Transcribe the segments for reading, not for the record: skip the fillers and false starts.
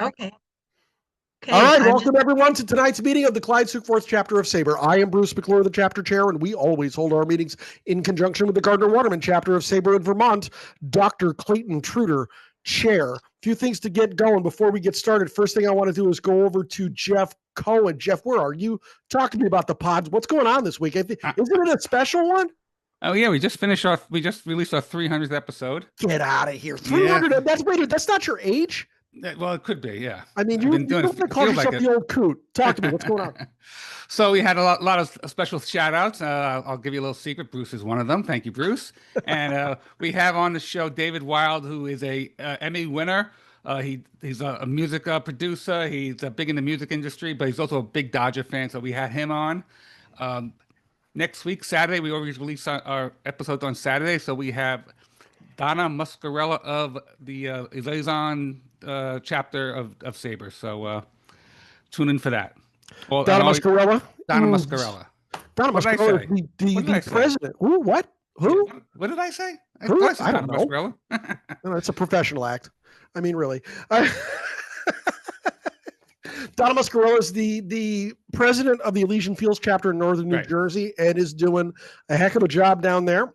Okay. All Okay. right, welcome everyone to tonight's meeting of the Clyde Sukeforth chapter of SABR. I am Bruce McClure, the chapter chair, and we always hold our meetings in conjunction with the Gardner-Waterman chapter of SABR in Vermont. Dr. Clayton Truder, chair. A few things to get going before we get started. First thing I want to do is go over to Jeff Cohen. Jeff, where are you? Talk to me about the pods. What's going on this week? Isn't it a special one? Oh yeah, we just released our 300th episode. Get out of here. 300. Yeah. That's not your age? Well, it could be, yeah. I mean, you don't call yourself the old coot. Talk to me. What's going on? So we had a lot of special shout-outs. I'll give you a little secret. Bruce is one of them. Thank you, Bruce. And we have on the show David Wild, who is a Emmy winner. He's a music producer. He's big in the music industry, but he's also a big Dodger fan, so we had him on. Next week, Saturday, we always release our episodes on Saturday, so we have Donna Muscarella of the Liaison chapter of SABR. So tune in for that. Donna Muscarella? Donna Muscarella. Donna Muscarella, the president. Who? What? Who? What did I say? I don't know. No, it's a professional act. I mean, really. Donna Muscarella is the president of the Elysian Fields chapter in Northern New Jersey and is doing a heck of a job down there.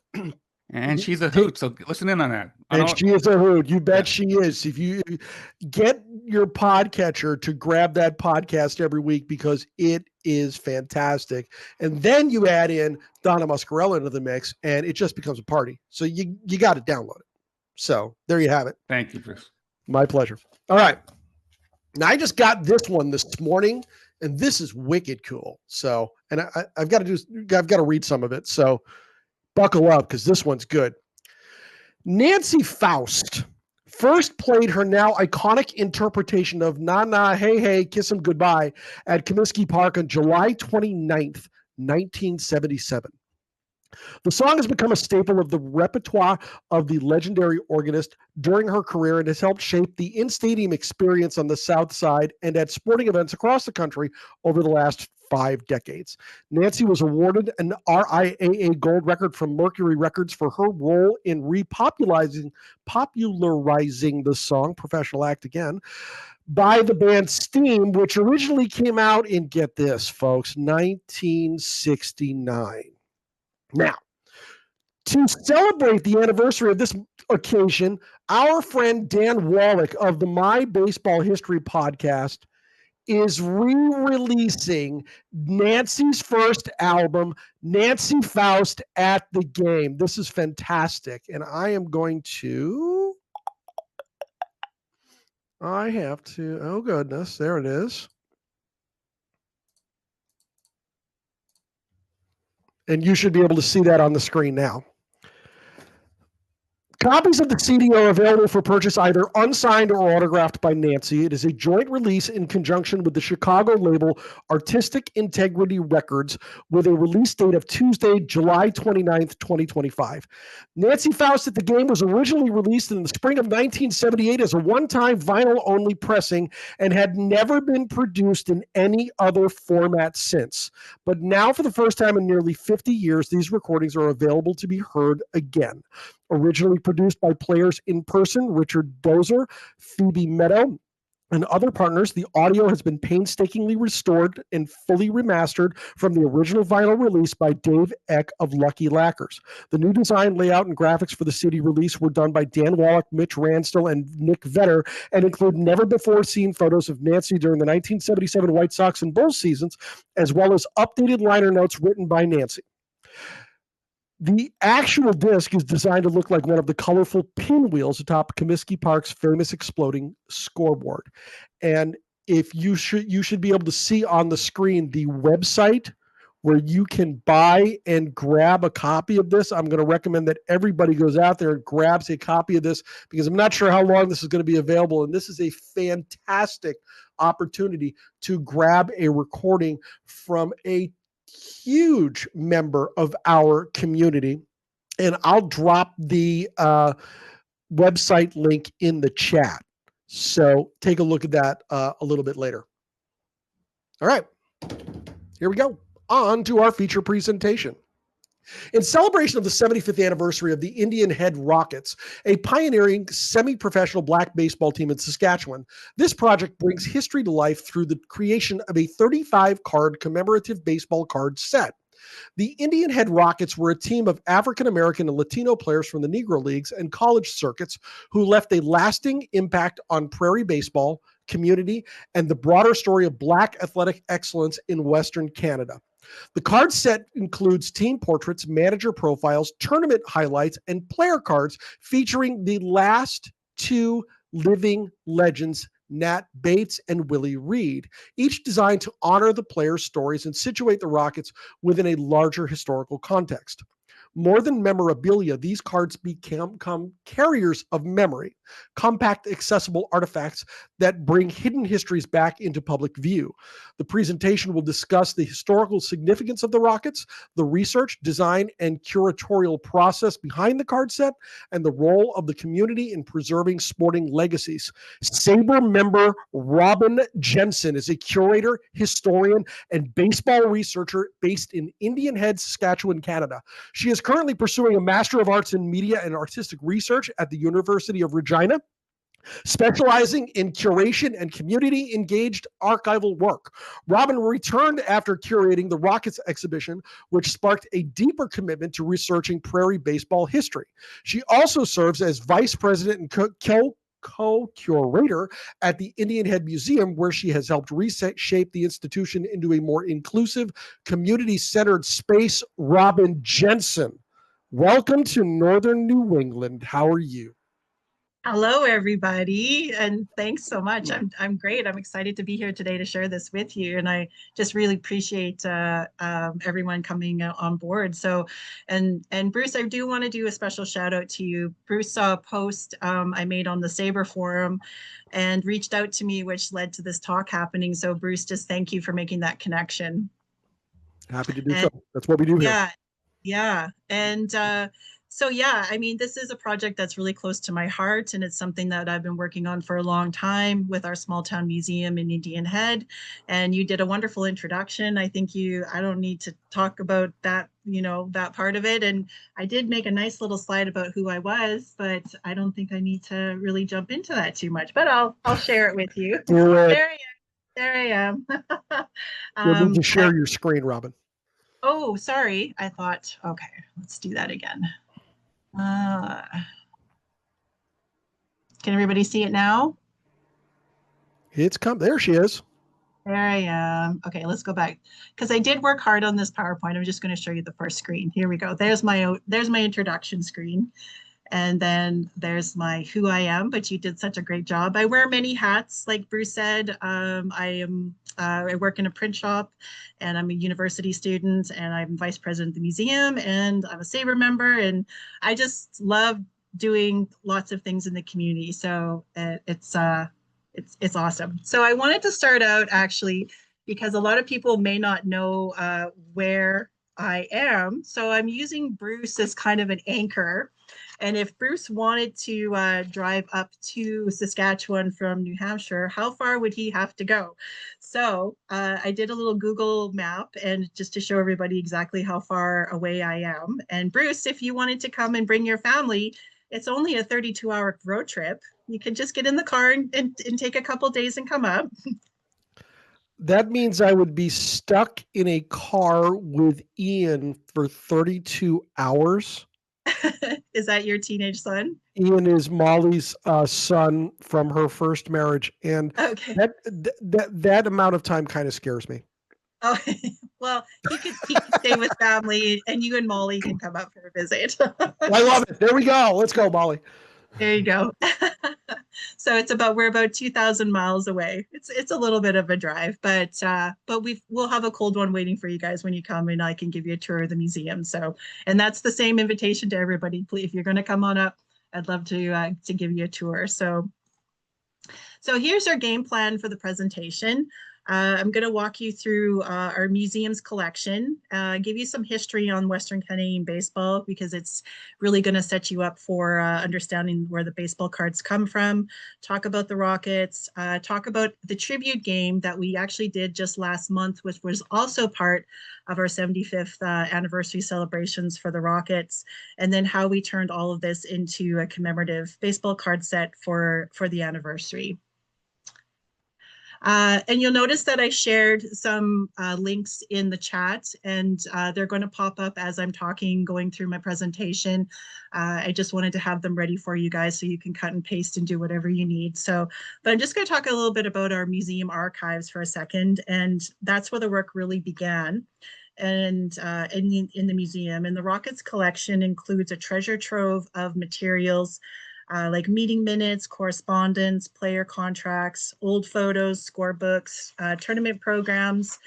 And she's a hoot, so listen in on that. And she is a hoot. You bet she is. If you get your podcatcher to grab that podcast every week because it is fantastic. And then you add in Donna Muscarella into the mix and it just becomes a party. So you got to download it. So there you have it. Thank you, Bruce. My pleasure. All right. Now I just got this one this morning and this is wicked cool. So, and I've got to read some of it. So buckle up because this one's good. Nancy Faust first played her now iconic interpretation of Na Na Hey Hey Kiss 'Em Goodbye at Comiskey Park on July 29th, 1977. The song has become a staple of the repertoire of the legendary organist during her career and has helped shape the in-stadium experience on the South Side and at sporting events across the country over the last 5 decades. Nancy was awarded an RIAA Gold record from Mercury Records for her role in popularizing the song, professional act again, by the band Steam, which originally came out in, get this, folks, 1969. Now, to celebrate the anniversary of this occasion, our friend Dan Wallach of the My Baseball History podcast is re-releasing Nancy's first album, Nancy Faust at the Game. This is fantastic. And I am going to, oh goodness, there it is. And you should be able to see that on the screen now. Copies of the CD are available for purchase either unsigned or autographed by Nancy. It is a joint release in conjunction with the Chicago label Artistic Integrity Records with a release date of Tuesday, July 29th, 2025. Nancy Faust at the Game was originally released in the spring of 1978 as a one-time vinyl-only pressing and had never been produced in any other format since. But now, for the first time in nearly 50 years, these recordings are available to be heard again. Originally produced by Players in Person, Richard Dozer, Phoebe Meadow, and other partners, the audio has been painstakingly restored and fully remastered from the original vinyl release by Dave Eck of Lucky Lacquers. The new design, layout, and graphics for the CD release were done by Dan Wallach, Mitch Ransdell, and Nick Vetter, and include never-before-seen photos of Nancy during the 1977 White Sox and Bulls seasons, as well as updated liner notes written by Nancy. The actual disc is designed to look like one of the colorful pinwheels atop Comiskey Park's famous exploding scoreboard. And if you should be able to see on the screen the website where you can buy and grab a copy of this. I'm going to recommend that everybody goes out there and grabs a copy of this because I'm not sure how long this is going to be available. And this is a fantastic opportunity to grab a recording from a huge member of our community, and I'll drop the website link in the chat. So take a look at that a little bit later. All right, here we go. On to our feature presentation. In celebration of the 75th anniversary of the Indian Head Rockets, a pioneering semi-professional black baseball team in Saskatchewan, this project brings history to life through the creation of a 35-card commemorative baseball card set. The Indian Head Rockets were a team of African-American and Latino players from the Negro Leagues and college circuits who left a lasting impact on Prairie baseball, community, and the broader story of black athletic excellence in Western Canada. The card set includes team portraits, manager profiles, tournament highlights, and player cards featuring the last two living legends, Nat Bates and Willie Reed, each designed to honor the players' stories and situate the Rockets within a larger historical context. More than memorabilia, these cards become carriers of memory, compact, accessible artifacts that bring hidden histories back into public view. The presentation will discuss the historical significance of the Rockets, the research, design, and curatorial process behind the card set, and the role of the community in preserving sporting legacies. SABR member Robyn Jensen is a curator, historian, and baseball researcher based in Indian Head, Saskatchewan, Canada. She is currently pursuing a Master of Arts in Media and Artistic Research at the University of Regina, specializing in curation and community-engaged archival work. Robyn returned after curating the Rockets exhibition, which sparked a deeper commitment to researching Prairie baseball history. She also serves as vice president and co-curator at the Indian Head Museum, where she has helped reshape the institution into a more inclusive, community-centered space. Robyn Jensen, welcome to Northern New England. How are you? Hello, everybody, and thanks so much. I'm great. I'm excited to be here today to share this with you, and I just really appreciate everyone coming on board. So, and Bruce, I do want to do a special shout out to you. Bruce saw a post I made on the SABR forum and reached out to me, which led to this talk happening. So, Bruce, just thank you for making that connection. Happy to do so. That's what we do here. Yeah, and so yeah, I mean, this is a project that's really close to my heart, and it's something that I've been working on for a long time with our small town museum in Indian Head. And you did a wonderful introduction. I think I don't need to talk about that, that part of it. And I did make a nice little slide about who I was, but I don't think I need to really jump into that too much, but I'll share it with you. There I am. You'll need to share your screen, Robyn. Oh, sorry. I thought, okay, let's do that again. Can everybody see it now? It's come. There she is. There I am. Okay, let's go back because I did work hard on this PowerPoint. I'm just going to show you the first screen. Here we go. There's my introduction screen. And then there's my who I am, but you did such a great job. I wear many hats, like Bruce said. I work in a print shop, and I'm a university student, and I'm vice president of the museum, and I'm a SABR member, and I just love doing lots of things in the community. So it's awesome. So I wanted to start out actually because a lot of people may not know where I am. So I'm using Bruce as kind of an anchor. And if Bruce wanted to drive up to Saskatchewan from New Hampshire, how far would he have to go? So I did a little Google map and just to show everybody exactly how far away I am. And Bruce, if you wanted to come and bring your family, it's only a 32-hour road trip. You can just get in the car and take a couple days and come up. That means I would be stuck in a car with Ian for 32 hours. Is that your teenage son? Ian is Molly's son from her first marriage, and okay. that amount of time kind of scares me. Oh, well, he could stay with family, and you and Molly can come up for a visit. I love it. There we go. Let's go, Molly. There you go. So we're about 2,000 miles away. It's a little bit of a drive, but we'll have a cold one waiting for you guys when you come, and I can give you a tour of the museum. So, and that's the same invitation to everybody. Please, if you're going to come on up, I'd love to give you a tour. So here's our game plan for the presentation. I'm going to walk you through our museum's collection, give you some history on Western Canadian baseball, because it's really going to set you up for understanding where the baseball cards come from, talk about the Rockets, talk about the tribute game that we actually did just last month, which was also part of our 75th anniversary celebrations for the Rockets, and then how we turned all of this into a commemorative baseball card set for the anniversary. And you'll notice that I shared some links in the chat, and they're going to pop up as I'm talking, going through my presentation. I just wanted to have them ready for you guys so you can cut and paste and do whatever you need. So, but I'm just going to talk a little bit about our museum archives for a second, and that's where the work really began. And in the museum, and the Rockets collection includes a treasure trove of materials like meeting minutes, correspondence, player contracts, old photos, scorebooks, tournament programs,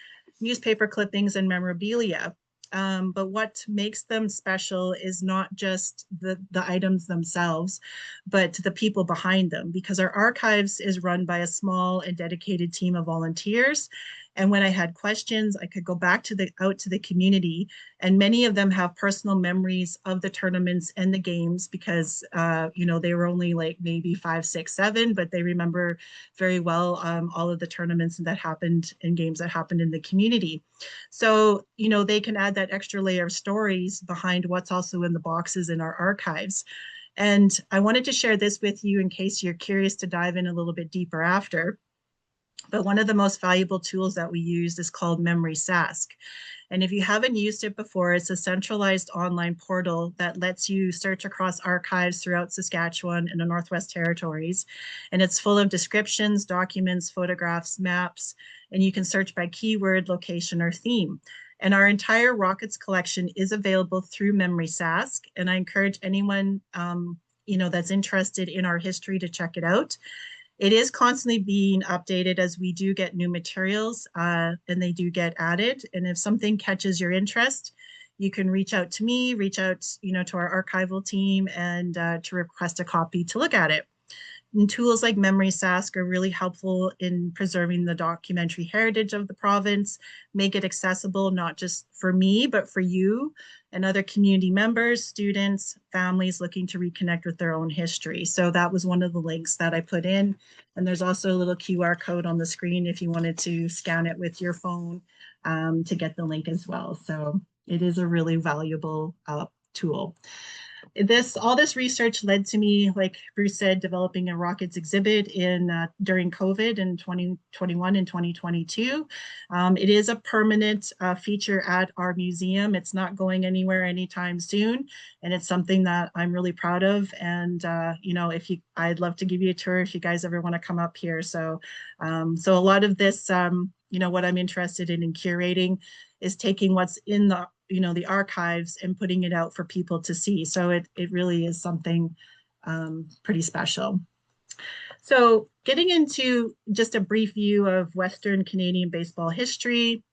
newspaper clippings, and memorabilia. But what makes them special is not just the items themselves, but the people behind them, because our archives is run by a small and dedicated team of volunteers. And when I had questions, I could go back to out to the community, and many of them have personal memories of the tournaments and the games, because you know, they were only like maybe 5, 6, 7, but they remember very well all of the tournaments that happened and games that happened in the community. So, you know, they can add that extra layer of stories behind what's also in the boxes in our archives. And I wanted to share this with you in case you're curious to dive in a little bit deeper after. But one of the most valuable tools that we use is called Memory Sask. And if you haven't used it before, it's a centralized online portal that lets you search across archives throughout Saskatchewan and the Northwest Territories. And it's full of descriptions, documents, photographs, maps, and you can search by keyword, location, or theme. And our entire Rockets collection is available through Memory Sask. And I encourage anyone you know, that's interested in our history to check it out. It is constantly being updated as we do get new materials and they do get added. And if something catches your interest, you can reach out to me, reach out, you know, to our archival team, and to request a copy to look at it. And tools like Memory Sask are really helpful in preserving the documentary heritage of the province, make it accessible not just for me, but for you and other community members, students, families looking to reconnect with their own history. So that was one of the links that I put in. And there's also a little QR code on the screen if you wanted to scan it with your phone to get the link as well. So it is a really valuable tool. All this research led to me, like Bruce said, developing a Rockets exhibit during COVID in 2021 and 2022. It is a permanent feature at our museum. It's not going anywhere anytime soon, and it's something that I'm really proud of. And you know, I'd love to give you a tour if you guys ever want to come up here. So, so a lot of this, you know, what I'm interested in curating is taking what's in the the archives and putting it out for people to see. So it really is something pretty special. So getting into just a brief view of Western Canadian baseball history.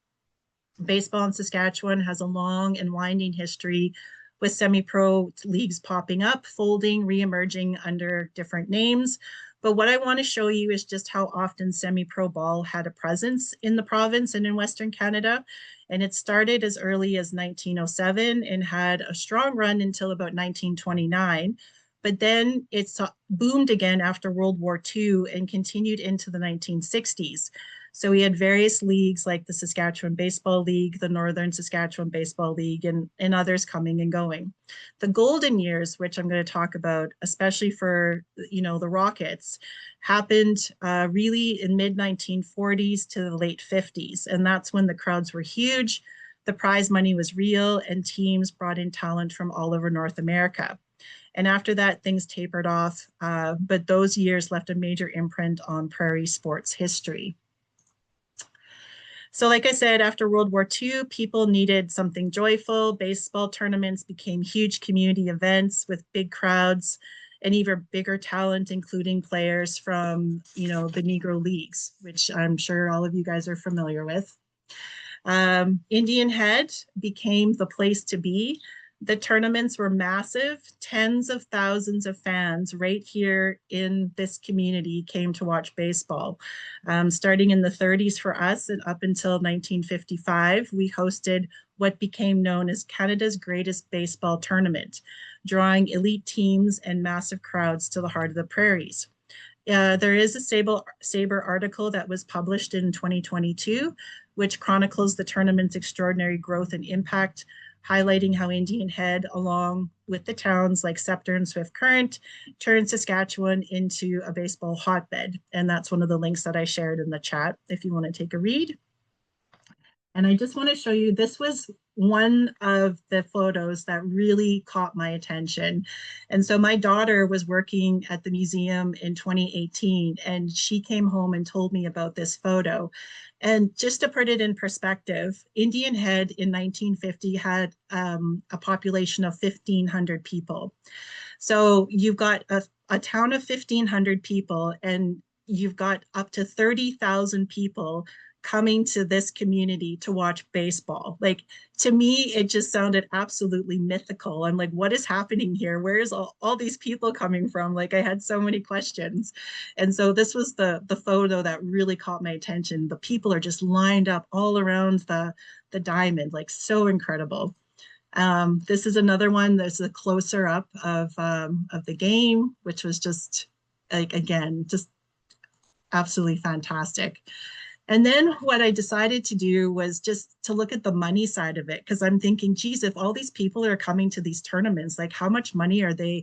Baseball in Saskatchewan has a long and winding history, with semi-pro leagues popping up, folding, re-emerging under different names. But what I want to show you is just how often semi-pro ball had a presence in the province and in Western Canada. And it started as early as 1907 and had a strong run until about 1929. But then it boomed again after World War II and continued into the 1960s. So we had various leagues like the Saskatchewan Baseball League, the Northern Saskatchewan Baseball League, and others coming and going. The golden years, which I'm going to talk about, especially for the Rockets, happened really in mid-1940s to the late 50s. And that's when the crowds were huge, the prize money was real, and teams brought in talent from all over North America. And after that, things tapered off, but those years left a major imprint on Prairie sports history. So like I said, after World War II, people needed something joyful. Baseball tournaments became huge community events with big crowds and even bigger talent, including players from, the Negro Leagues, which I'm sure all of you guys are familiar with. Indian Head became the place to be. The tournaments were massive. Tens of thousands of fans right here in this community came to watch baseball. Starting in the 30s for us and up until 1955, we hosted what became known as Canada's greatest baseball tournament, drawing elite teams and massive crowds to the heart of the prairies. There is a SABR article that was published in 2022, which chronicles the tournament's extraordinary growth and impact, highlighting how Indian Head, along with the towns like Sceptre and Swift Current, turned Saskatchewan into a baseball hotbed. And that's one of the links that I shared in the chat if you want to take a read. And I just want to show you, this was one of the photos that really caught my attention. And so my daughter was working at the museum in 2018, and she came home and told me about this photo. And just to put it in perspective, Indian Head in 1950 had a population of 1,500 people. So you've got a town of 1,500 people, and you've got up to 30,000 people coming to this community to watch baseball. Like, to me, it just sounded absolutely mythical. I'm like, what is happening here? Where's all these people coming from? Like, I had so many questions. And so this was the photo that really caught my attention. The people are just lined up all around the diamond, like so incredible. This is another one. There's a closer up of the game, which was just, like, again, just absolutely fantastic. And then what I decided to do was just to look at the money side of it, because I'm thinking, geez, if all these people are coming to these tournaments, like, how much money are they,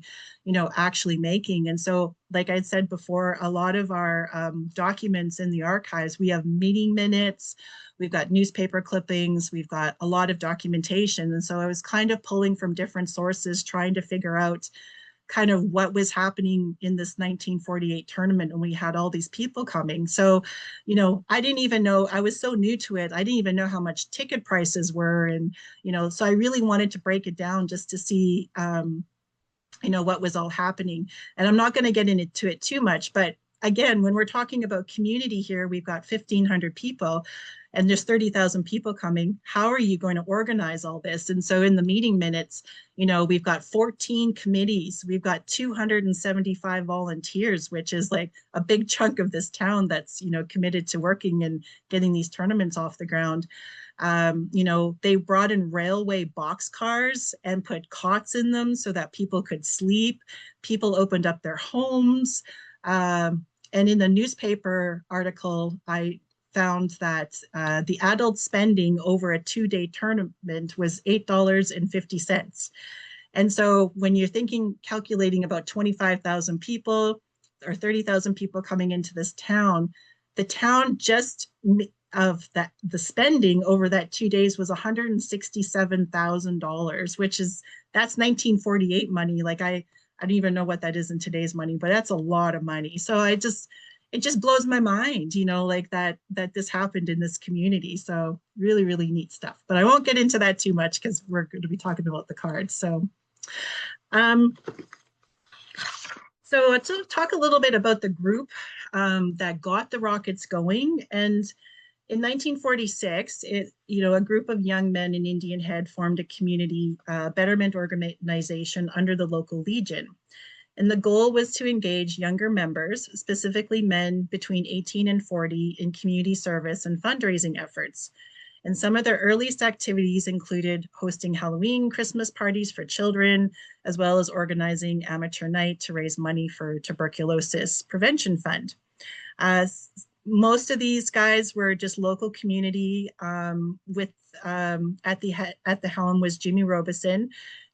actually making? And so, like I said before, a lot of our documents in the archives, we have meeting minutes, we've got newspaper clippings, we've got a lot of documentation. And so I was kind of pulling from different sources, trying to figure out kind of what was happening in this 1948 tournament, and we had all these people coming. So, I didn't even know, I was so new to it, I didn't even know how much ticket prices were. And, so I really wanted to break it down just to see, what was all happening. And I'm not going to get into it too much, but again, when we're talking about community here, we've got 1,500 people and there's 30,000 people coming. How are you going to organize all this? And so in the meeting minutes, we've got 14 committees, we've got 275 volunteers, which is like a big chunk of this town that's, committed to working and getting these tournaments off the ground. They brought in railway boxcars and put cots in them so that people could sleep. People opened up their homes. And in the newspaper article, I found that the adult spending over a 2-day tournament was $8.50. And so when you're calculating about 25,000 people or 30,000 people coming into this town, the town just of the spending over that 2 days was $167,000, that's 1948 money. Like, I don't even know what that is in today's money, but that's a lot of money. So it just blows my mind, like that this happened in this community. So really, really neat stuff. But I won't get into that too much because we're going to be talking about the cards. So, so to talk a little bit about the group that got the Rockets going. And in 1946, a group of young men in Indian Head formed a community betterment organization under the local Legion. And the goal was to engage younger members, specifically men between 18 and 40, in community service and fundraising efforts. And some of their earliest activities included hosting Halloween, Christmas parties for children, as well as organizing amateur night to raise money for tuberculosis prevention fund. Most of these guys were just local community. At the helm was Jimmy Robison,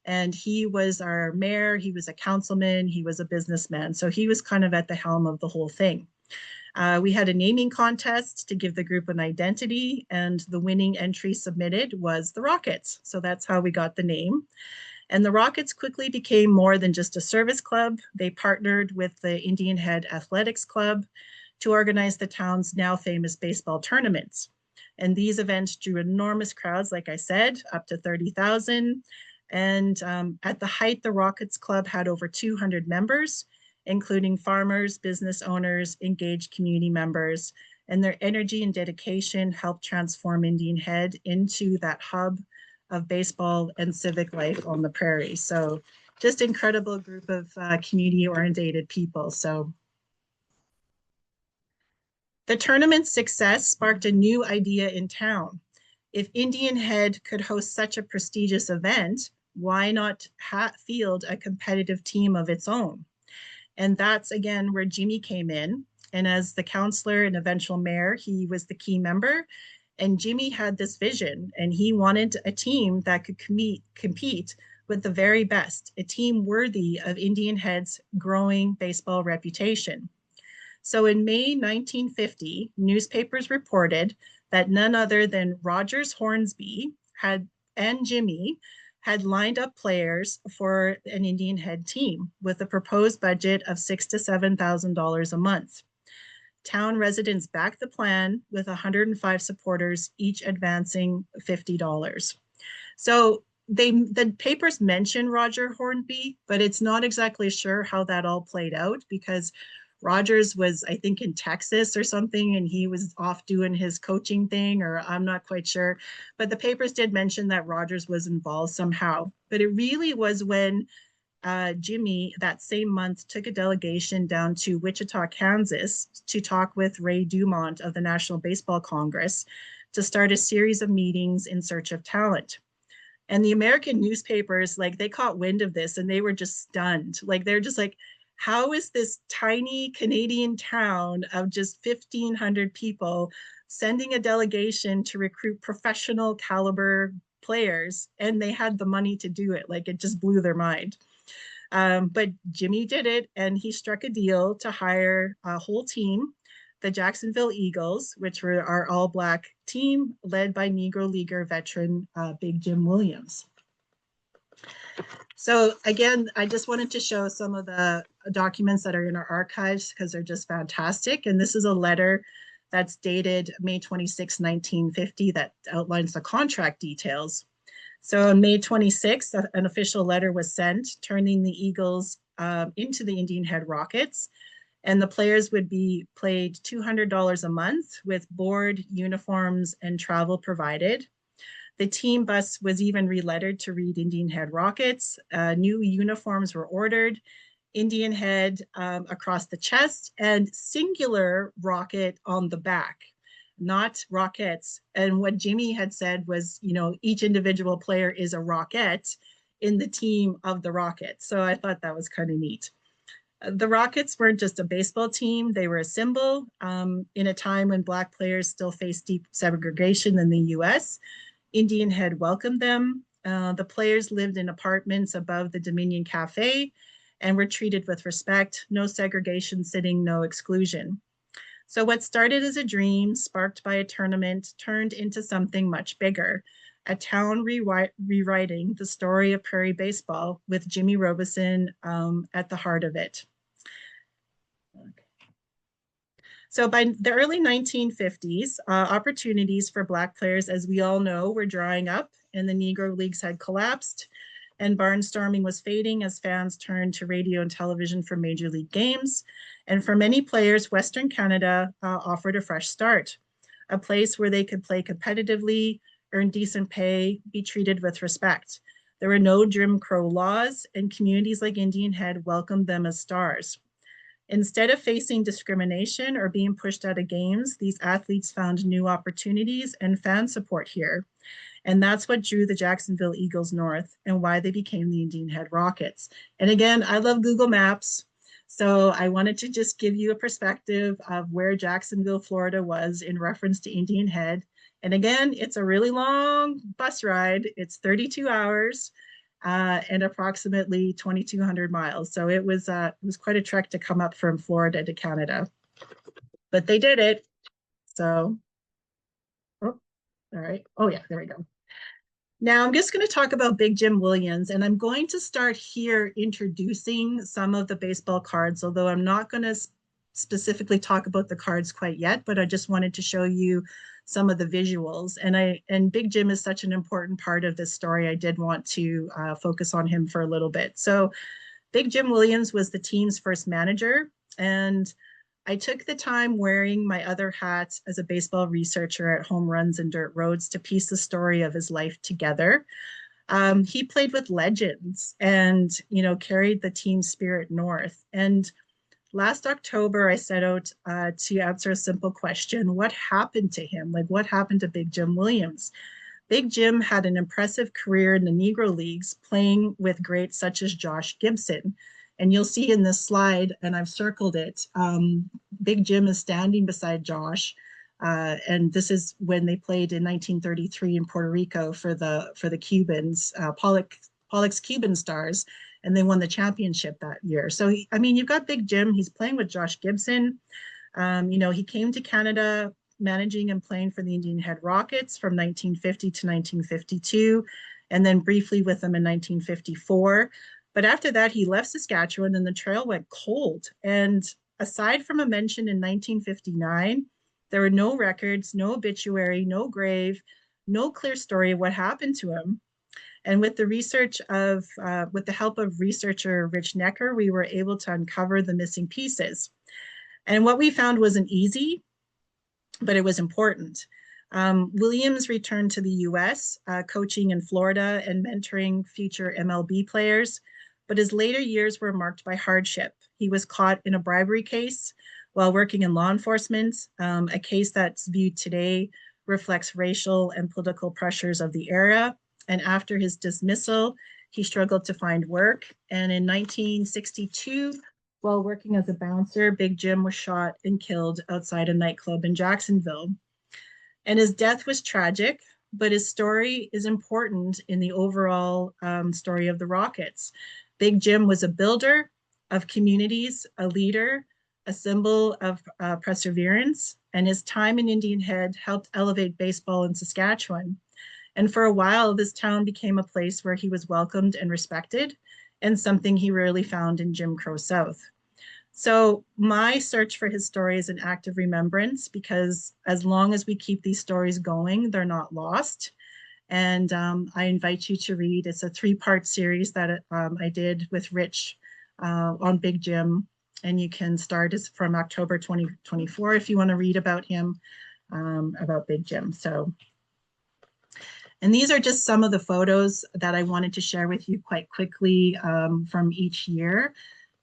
and he was our mayor, he was a councilman, he was a businessman. So he was kind of at the helm of the whole thing. We had a naming contest to give the group an identity, and the winning entry submitted was the Rockets. So that's how we got the name. And the Rockets quickly became more than just a service club. They partnered with the Indian Head Athletics Club to organize the town's now famous baseball tournaments. And these events drew enormous crowds, like I said, up to 30,000. And at the height, the Rockets Club had over 200 members, including farmers, business owners, engaged community members, and their energy and dedication helped transform Indian Head into that hub of baseball and civic life on the prairie. So just incredible group of community-oriented people. So the tournament's success sparked a new idea in town. If Indian Head could host such a prestigious event, why not field a competitive team of its own? And that's, again, where Jimmy came in. And as the counselor and eventual mayor, he was the key member. And Jimmy had this vision, and he wanted a team that could compete with the very best, a team worthy of Indian Head's growing baseball reputation. So in May 1950, newspapers reported that none other than Rogers Hornsby and Jimmy had lined up players for an Indian Head team with a proposed budget of $6,000 to $7,000 a month. Town residents backed the plan with 105 supporters, each advancing $50. So the papers mention Roger Hornsby, but it's not exactly sure how that all played out because Rogers was, I think, in Texas or something, and he was off doing his coaching thing, or I'm not quite sure. But the papers did mention that Rogers was involved somehow. But it really was when Jimmy, that same month, took a delegation down to Wichita, Kansas, to talk with Ray Dumont of the National Baseball Congress to start a series of meetings in search of talent. And the American newspapers, like, they caught wind of this and they were just stunned. Like, they're just like, how is this tiny Canadian town of just 1,500 people sending a delegation to recruit professional caliber players? And they had the money to do it. Like, it just blew their mind. But Jimmy did it, and he struck a deal to hire a whole team, the Jacksonville Eagles, which were our all-Black team led by Negro Leaguer veteran Big Jim Williams. So again, I just wanted to show some of the documents that are in our archives because they're just fantastic. And this is a letter that's dated May 26, 1950 that outlines the contract details. So on May 26th, an official letter was sent turning the Eagles into the Indian Head Rockets. And the players would be paid $200 a month with board, uniforms, and travel provided. The team bus was even relettered to read Indian Head Rockets. New uniforms were ordered, Indian Head across the chest, and singular rocket on the back, not rockets. And what Jimmy had said was, you know, each individual player is a rocket in the team of the Rockets. So I thought that was kind of neat. The Rockets weren't just a baseball team, they were a symbol in a time when Black players still faced deep segregation in the US. Indian Head welcomed them. The players lived in apartments above the Dominion Cafe and were treated with respect, no segregation sitting, no exclusion. So what started as a dream, sparked by a tournament, turned into something much bigger, a town rewriting the story of Prairie baseball with Jimmy Robinson at the heart of it. So by the early 1950s, opportunities for Black players, as we all know, were drying up and the Negro Leagues had collapsed and barnstorming was fading as fans turned to radio and television for major league games. And for many players, Western Canada offered a fresh start, a place where they could play competitively, earn decent pay, be treated with respect. There were no Jim Crow laws, and communities like Indian Head welcomed them as stars. Instead of facing discrimination or being pushed out of games, these athletes found new opportunities and fan support here. And that's what drew the Jacksonville Eagles north and why they became the Indian Head Rockets. And again, I love Google Maps. So I wanted to just give you a perspective of where Jacksonville, Florida was in reference to Indian Head. And again, it's a really long bus ride. It's 32 hours. And approximately 2,200 miles. So it was quite a trek to come up from Florida to Canada, but they did it. So, oh, all right. Oh yeah, there we go. Now I'm just going to talk about Big Jim Williams, and I'm going to start here introducing some of the baseball cards, although I'm not going to specifically talk about the cards quite yet, but I just wanted to show you some of the visuals. And Big Jim is such an important part of this story. I did want to focus on him for a little bit. So Big Jim Williams was the team's first manager, and I took the time wearing my other hats as a baseball researcher at Home Runs and Dirt Roads to piece the story of his life together. He played with legends and, carried the team spirit north. And last October, I set out to answer a simple question. What happened to him? Like, what happened to Big Jim Williams? Big Jim had an impressive career in the Negro Leagues, playing with greats such as Josh Gibson. And you'll see in this slide, and I've circled it, Big Jim is standing beside Josh. And this is when they played in 1933 in Puerto Rico for the Cubans, Pollock's Cuban Stars, and they won the championship that year. So, you've got Big Jim. He's playing with Josh Gibson. He came to Canada managing and playing for the Indian Head Rockets from 1950 to 1952, and then briefly with them in 1954. But after that, he left Saskatchewan and the trail went cold. And aside from a mention in 1959, there were no records, no obituary, no grave, no clear story of what happened to him. And with the with the help of researcher Rich Necker, we were able to uncover the missing pieces. And what we found wasn't easy, but it was important. Williams returned to the US, coaching in Florida and mentoring future MLB players, but his later years were marked by hardship. He was caught in a bribery case while working in law enforcement, a case that's viewed today reflects racial and political pressures of the era. And after his dismissal, he struggled to find work. And in 1962, while working as a bouncer, Big Jim was shot and killed outside a nightclub in Jacksonville. And his death was tragic, but his story is important in the overall story of the Rockets. Big Jim was a builder of communities, a leader, a symbol of perseverance, and his time in Indian Head helped elevate baseball in Saskatchewan. And for a while, this town became a place where he was welcomed and respected, and something he rarely found in Jim Crow South. So my search for his story is an act of remembrance, because as long as we keep these stories going, they're not lost. And I invite you to read. It's a 3-part series that I did with Rich on Big Jim. And you can start from October 2024 if you want to read about him, about Big Jim. And these are just some of the photos that I wanted to share with you quite quickly from each year.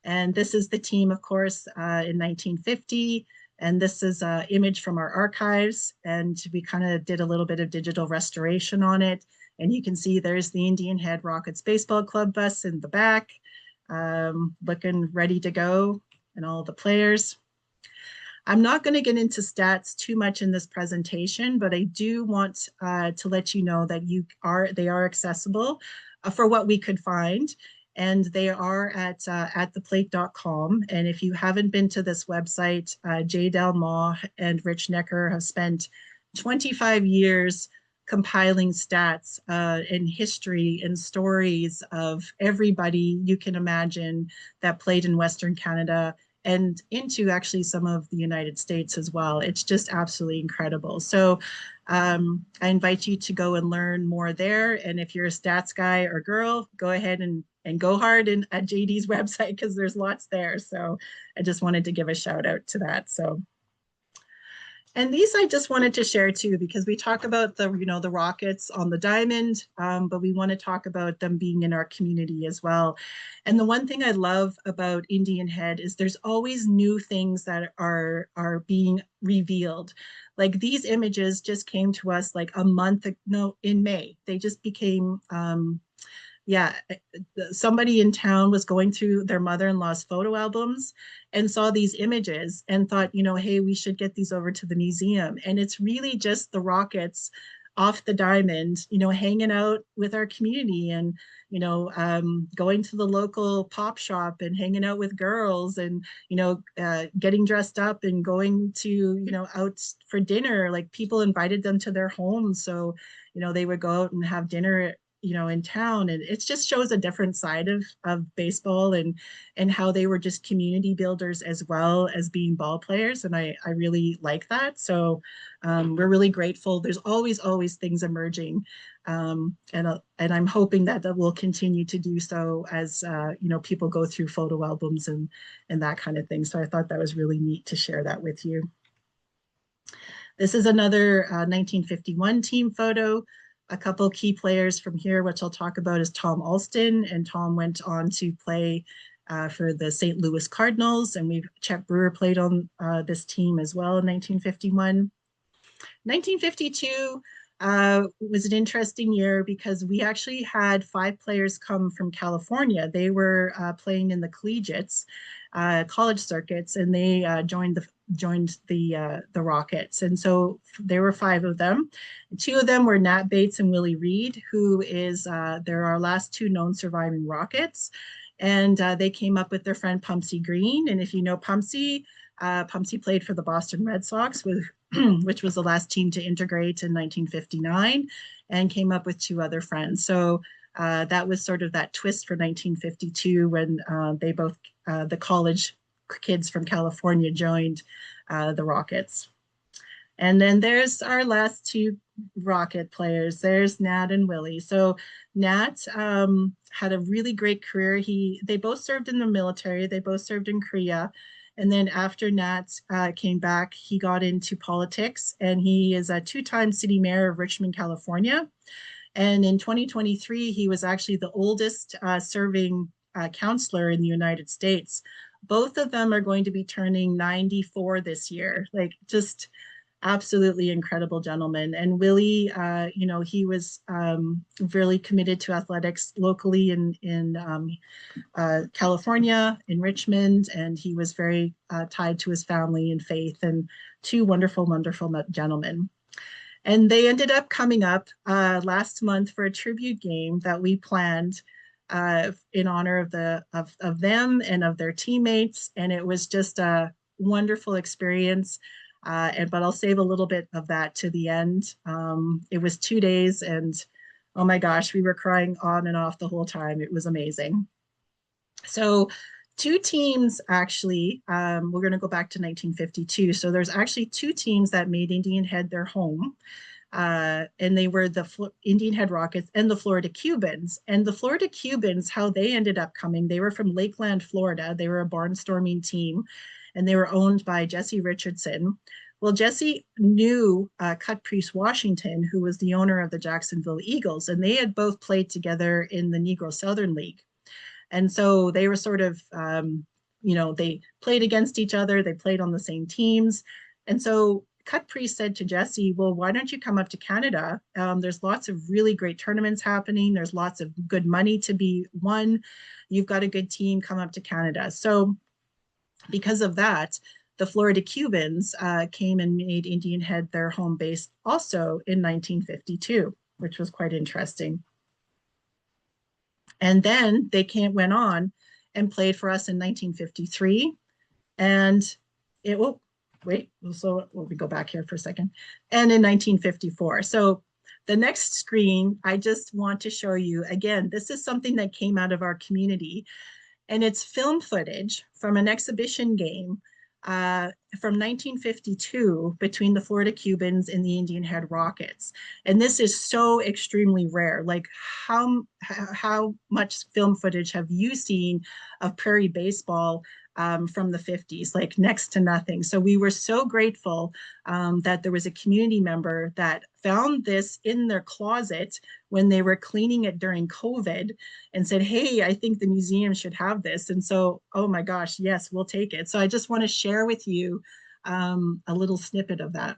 And this is the team, of course, in 1950. And this is an image from our archives. And we kind of did a little bit of digital restoration on it. And you can see there's the Indian Head Rockets Baseball Club bus in the back, looking ready to go, and all the players. I'm not going to get into stats too much in this presentation, but I do want to let you know that they are accessible for what we could find. And they are at theplate.com. And if you haven't been to this website, Jay Dalmaw and Rich Necker have spent 25 years compiling stats and history and stories of everybody you can imagine that played in Western Canada and into actually some of the United States as well. It's just absolutely incredible. So I invite you to go and learn more there. And if you're a stats guy or girl, go ahead and go hard at JD's website, because there's lots there. So I just wanted to give a shout out to that. And these I just wanted to share too, because we talk about the Rockets on the diamond, but we want to talk about them being in our community as well. And the one thing I love about Indian Head is there's always new things that are being revealed. Like these images just came to us like in May. They just became, somebody in town was going through their mother-in-law's photo albums and saw these images and thought, hey, we should get these over to the museum. And it's really just the Rockets off the diamond, hanging out with our community and, going to the local pop shop and hanging out with girls and, getting dressed up and going to, out for dinner. Like people invited them to their homes. So, they would go out and have dinner in town, and it just shows a different side of baseball and how they were just community builders as well as being ball players. And I really like that. So we're really grateful. There's always things emerging And I'm hoping that will continue to do so as people go through photo albums and that kind of thing. So I thought that was really neat to share that with you. This is another 1951 team photo. A couple key players from here, which I'll talk about, is Tom Alston, and Tom went on to play for the St. Louis Cardinals, and Chet Brewer played on this team as well in 1951. 1952 was an interesting year because we actually had 5 players come from California. They were playing in the collegiates, college circuits, and they joined the Rockets. And so there were 5 of them. 2 of them were Nat Bates and Willie Reed, who is they're our last 2 known surviving Rockets. And they came up with their friend Pumpsy Green. And if you know Pumpsy, Pumpsy played for the Boston Red Sox, which was the last team to integrate in 1959, and came up with 2 other friends. So that was sort of that twist for 1952 when they both, the college kids from California, joined the Rockets. And then there's our last 2 Rocket players. There's Nat and Willie. So Nat had a really great career. They both served in the military. They both served in Korea. And then after Nat came back, he got into politics, and he is a 2-time city mayor of Richmond, California. And in 2023, he was actually the oldest serving counselor in the United States. Both of them are going to be turning 94 this year. Like, just absolutely incredible gentleman. And Willie, he was really committed to athletics locally in California, in Richmond, and he was very tied to his family and faith, and 2 wonderful, wonderful gentlemen. And they ended up coming up last month for a tribute game that we planned in honor of them and of their teammates. And it was just a wonderful experience. But I'll save a little bit of that to the end. It was 2 days, and oh my gosh, we were crying on and off the whole time. It was amazing. So 2 teams, actually, we're going to go back to 1952. So there's actually 2 teams that made Indian Head their home. And they were the Indian Head Rockets and the Florida Cubans. And the Florida Cubans, how they ended up coming, they were from Lakeland, Florida. They were a barnstorming team, and they were owned by Jesse Richardson. Well, Jesse knew Cut Priest Washington, who was the owner of the Jacksonville Eagles, and they had both played together in the Negro Southern League. And so they were sort of, they played against each other. They played on the same teams. And so Cut Priest said to Jesse, well, why don't you come up to Canada? There's lots of really great tournaments happening. There's lots of good money to be won. You've got a good team, come up to Canada. So because of that, the Florida Cubans came and made Indian Head their home base also in 1952, which was quite interesting. And then they went on and played for us in 1953. And so we go back here for a second. And in 1954. So the next screen, I just want to show you, again, this is something that came out of our community. And it's film footage from an exhibition game from 1952 between the Florida Cubans and the Indian Head Rockets. And this is so extremely rare. Like, how much film footage have you seen of Prairie baseball from the 50s? Like, next to nothing. So we were so grateful that there was a community member that found this in their closet when they were cleaning it during COVID and said, hey, I think the museum should have this. And so, oh my gosh, yes, we'll take it. So I just want to share with you a little snippet of that.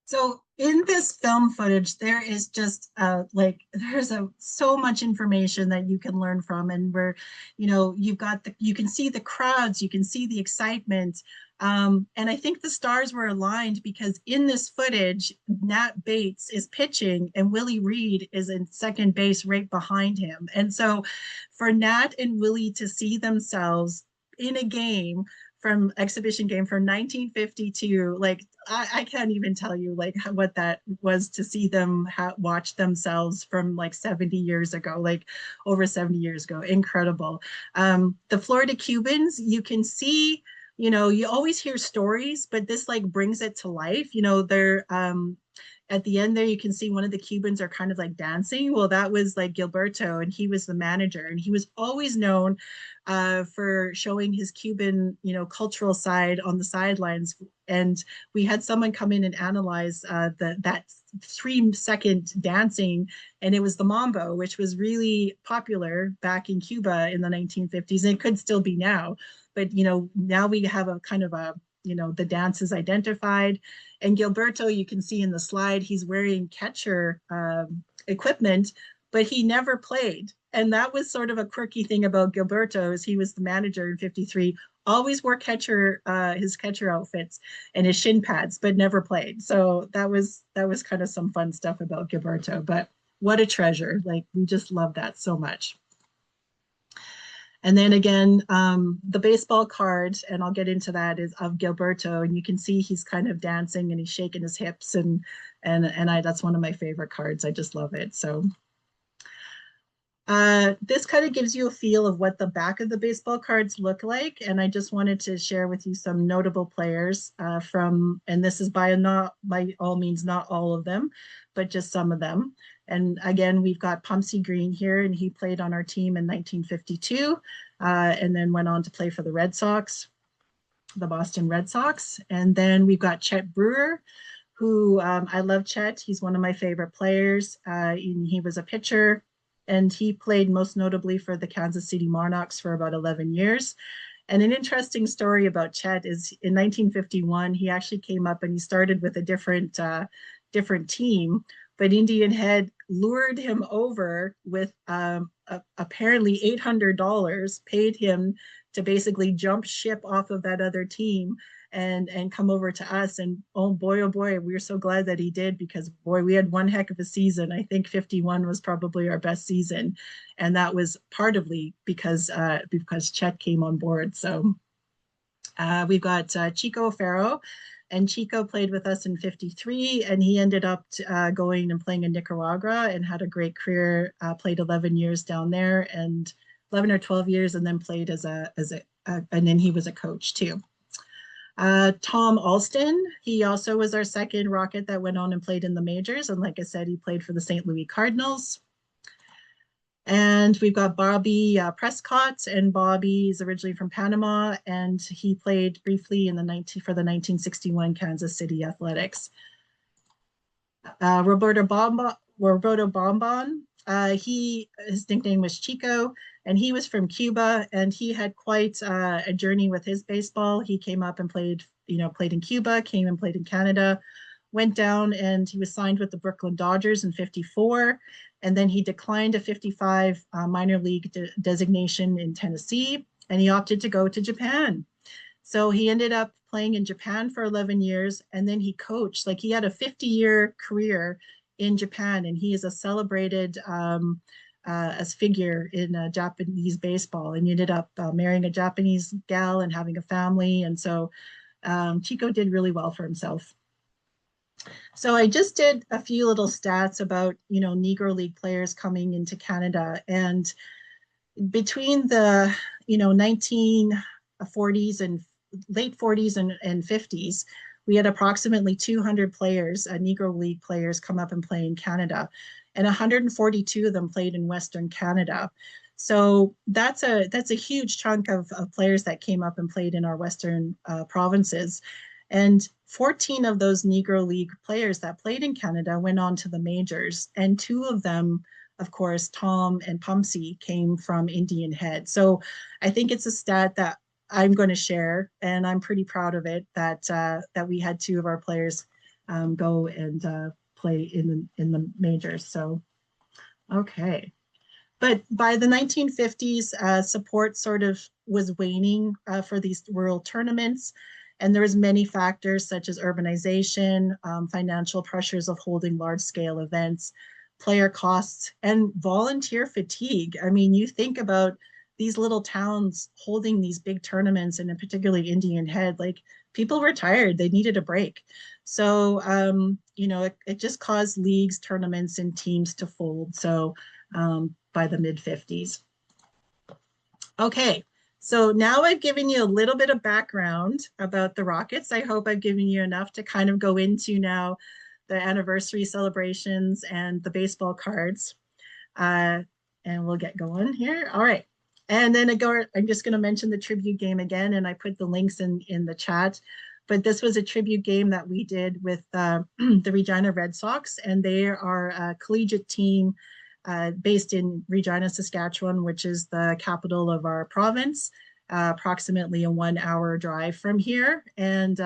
So in this film footage, there is just there's so much information that you can learn from, and you can see the crowds, you can see the excitement, and I think the stars were aligned because in this footage, Nat Bates is pitching and Willie Reed is in second base right behind him, and so for Nat and Willie to see themselves in a game from exhibition game from 1952, like I can't even tell you like what that was to see them watch themselves from like 70 years ago, like over 70 years ago. Incredible. The Florida Cubans, you can see, you always hear stories, but this like brings it to life. They're at the end there, you can see one of the Cubans are kind of like dancing. Well, that was like Gilberto, and he was the manager, and he was always known for showing his Cuban, cultural side on the sidelines. And we had someone come in and analyze that 3-second dancing, and it was the mambo, which was really popular back in Cuba in the 1950s, and it could still be now. But now we have a kind of a the dance is identified. And Gilberto, you can see in the slide, he's wearing catcher equipment, but he never played. And that was sort of a quirky thing about Gilberto, is he was the manager in 53, always wore his catcher outfits and his shin pads, but never played. So that was kind of some fun stuff about Gilberto. But what a treasure. Like, we just love that so much. And then again, the baseball card, and I'll get into that, is of Gilberto, and you can see he's kind of dancing and he's shaking his hips, and that's one of my favorite cards. I just love it. So this kind of gives you a feel of what the back of the baseball cards look like, and I just wanted to share with you some notable players and this is by all means not all of them, but just some of them. And again, we've got Pumpsie Green here, and he played on our team in 1952, and then went on to play for the Red Sox, the Boston Red Sox. And then we've got Chet Brewer, who I love Chet. He's one of my favorite players. He was a pitcher, and he played most notably for the Kansas City Monarchs for about 11 years. And an interesting story about Chet is in 1951, he actually came up and he started with a different team, but Indian Head lured him over with apparently $800, paid him to basically jump ship off of that other team and come over to us. And oh boy, we were so glad that he did, because boy, we had one heck of a season. I think 51 was probably our best season. And that was partly because Chet came on board. So we've got Chico Ferro. And Chico played with us in 53, and he ended up going and playing in Nicaragua and had a great career, played 11 years down there, and 11 or 12 years, and then played and then he was a coach too. Tom Alston, he also was our second Rocket that went on and played in the majors. And like I said, he played for the St. Louis Cardinals. And we've got Bobby Prescott, and Bobby is originally from Panama, and he played briefly for the 1961 Kansas City Athletics. Roberto Bombon, his nickname was Chico, and he was from Cuba, and he had quite a journey with his baseball. He came up and played in Cuba, came and played in Canada, went down, and he was signed with the Brooklyn Dodgers in 54. And then he declined a 55 minor league designation in Tennessee, and he opted to go to Japan. So he ended up playing in Japan for 11 years, and then he coached. Like, he had a 50-year career in Japan, and he is a celebrated as figure in Japanese baseball, and he ended up marrying a Japanese gal and having a family. And so Chico did really well for himself. So I just did a few little stats about, Negro League players coming into Canada. And between the, 1940s and late 40s and 50s, we had approximately 200 players, Negro League players, come up and play in Canada. And 142 of them played in Western Canada. So that's a huge chunk of players that came up and played in our Western provinces. And 14 of those Negro League players that played in Canada went on to the majors. And 2 of them, of course, Tom and Pumpsie, came from Indian Head. So I think it's a stat that I'm going to share, and I'm pretty proud of it, that we had 2 of our players go and play in the majors. So, okay. But by the 1950s, support sort of was waning for these rural tournaments. And there was many factors such as urbanization, financial pressures of holding large scale events, player costs, and volunteer fatigue. I mean, you think about these little towns holding these big tournaments, and in particularly Indian Head, like people were tired, they needed a break. So, you know, it just caused leagues, tournaments, and teams to fold. So by the mid 50s. Okay, so now I've given you a little bit of background about the Rockets. I hope I've given you enough to kind of go into now the anniversary celebrations and the baseball cards. And we'll get going here. All right. And then I'm just going to mention the tribute game again, and I put the links in the chat. But this was a tribute game that we did with the Regina Red Sox, and they are a collegiate team based in Regina, Saskatchewan, which is the capital of our province, approximately a 1 hour drive from here. And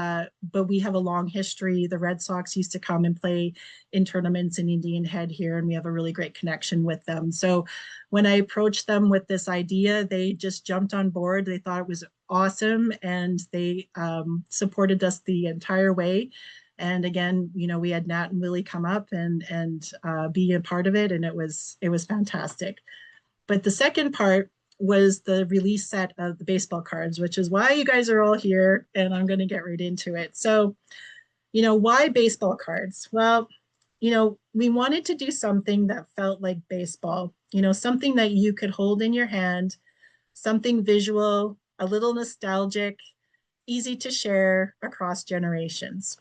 but we have a long history. The Red Sox used to come and play in tournaments in Indian Head here, and we have a really great connection with them. So when I approached them with this idea, they just jumped on board. They thought it was awesome, and they supported us the entire way. And again, you know, we had Nat and Willie come up and be a part of it, and it was fantastic. But the second part was the release set of the baseball cards, which is why you guys are all here, and I'm going to get right into it. So, you know, why baseball cards? Well, you know, we wanted to do something that felt like baseball, you know, something that you could hold in your hand, something visual, a little nostalgic, easy to share across generations.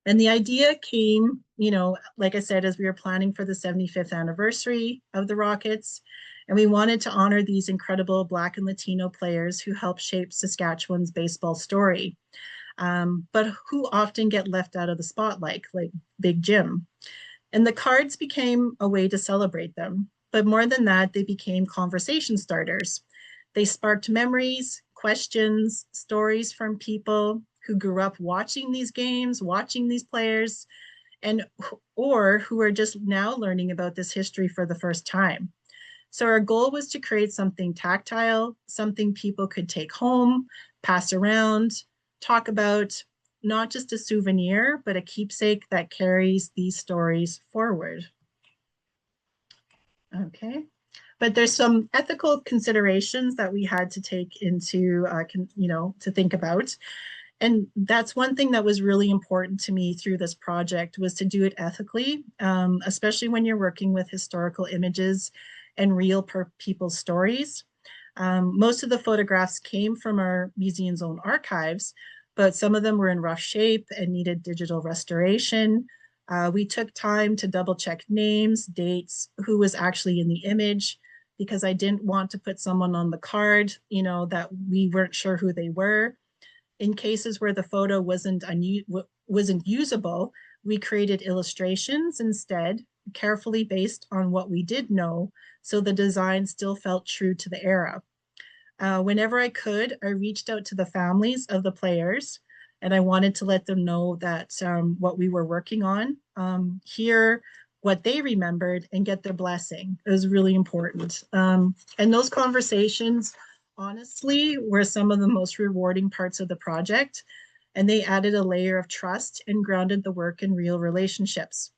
And the idea came, you know, like I said, as we were planning for the 75th anniversary of the Rockets, and we wanted to honor these incredible Black and Latino players who helped shape Saskatchewan's baseball story, but who often get left out of the spotlight, like Big Jim. And the cards became a way to celebrate them. But more than that, they became conversation starters. They sparked memories, questions, stories from people who grew up watching these games, watching these players, or who are just now learning about this history for the first time. So our goal was to create something tactile, something people could take home, pass around, talk about, not just a souvenir, but a keepsake that carries these stories forward. Okay. But there's some ethical considerations that we had to take into, you know, to think about. And that's one thing that was really important to me through this project, was to do it ethically, especially when you're working with historical images and real people's stories. Most of the photographs came from our museum's own archives, but some of them were in rough shape and needed digital restoration. We took time to double check names, dates, who was actually in the image, because I didn't want to put someone on the card, you know, that we weren't sure who they were. In cases where the photo wasn't usable, we created illustrations instead, carefully based on what we did know, so the design still felt true to the era. Whenever I could, I reached out to the families of the players, and I wanted to let them know that what we were working on, hear what they remembered, and get their blessing. It was really important. And those conversations, honestly, were some of the most rewarding parts of the project, and they added a layer of trust and grounded the work in real relationships.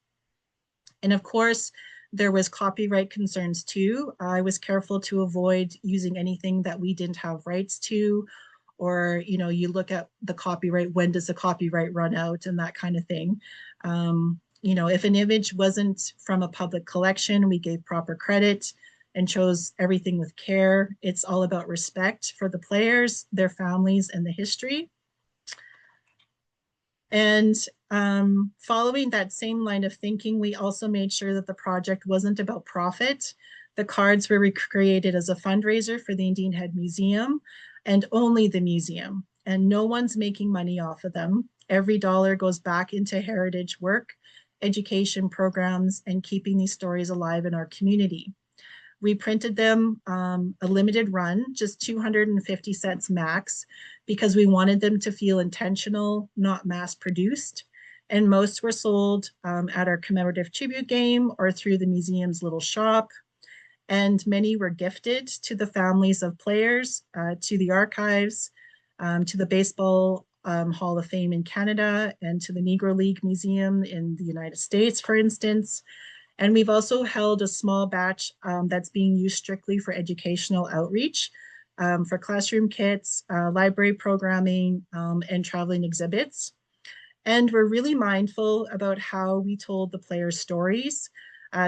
And of course, there was copyright concerns too. I was careful to avoid using anything that we didn't have rights to, or, you know, you look at the copyright, when does the copyright run out, and that kind of thing. You know, if an image wasn't from a public collection, we gave proper credit and chose everything with care. It's all about respect for the players, their families, and the history. And following that same line of thinking, we also made sure that the project wasn't about profit. The cards were recreated as a fundraiser for the Indian Head Museum, and only the museum. And no one's making money off of them. Every dollar goes back into heritage work, education programs, and keeping these stories alive in our community. We printed them a limited run, just 250 cents max, because we wanted them to feel intentional, not mass produced. and most were sold at our commemorative tribute game or through the museum's little shop. And many were gifted to the families of players, to the archives, to the Baseball Hall of Fame in Canada, and to the Negro League Museum in the United States, for instance. And we've also held a small batch that's being used strictly for educational outreach, for classroom kits, library programming, and traveling exhibits. And we're really mindful about how we told the players' stories.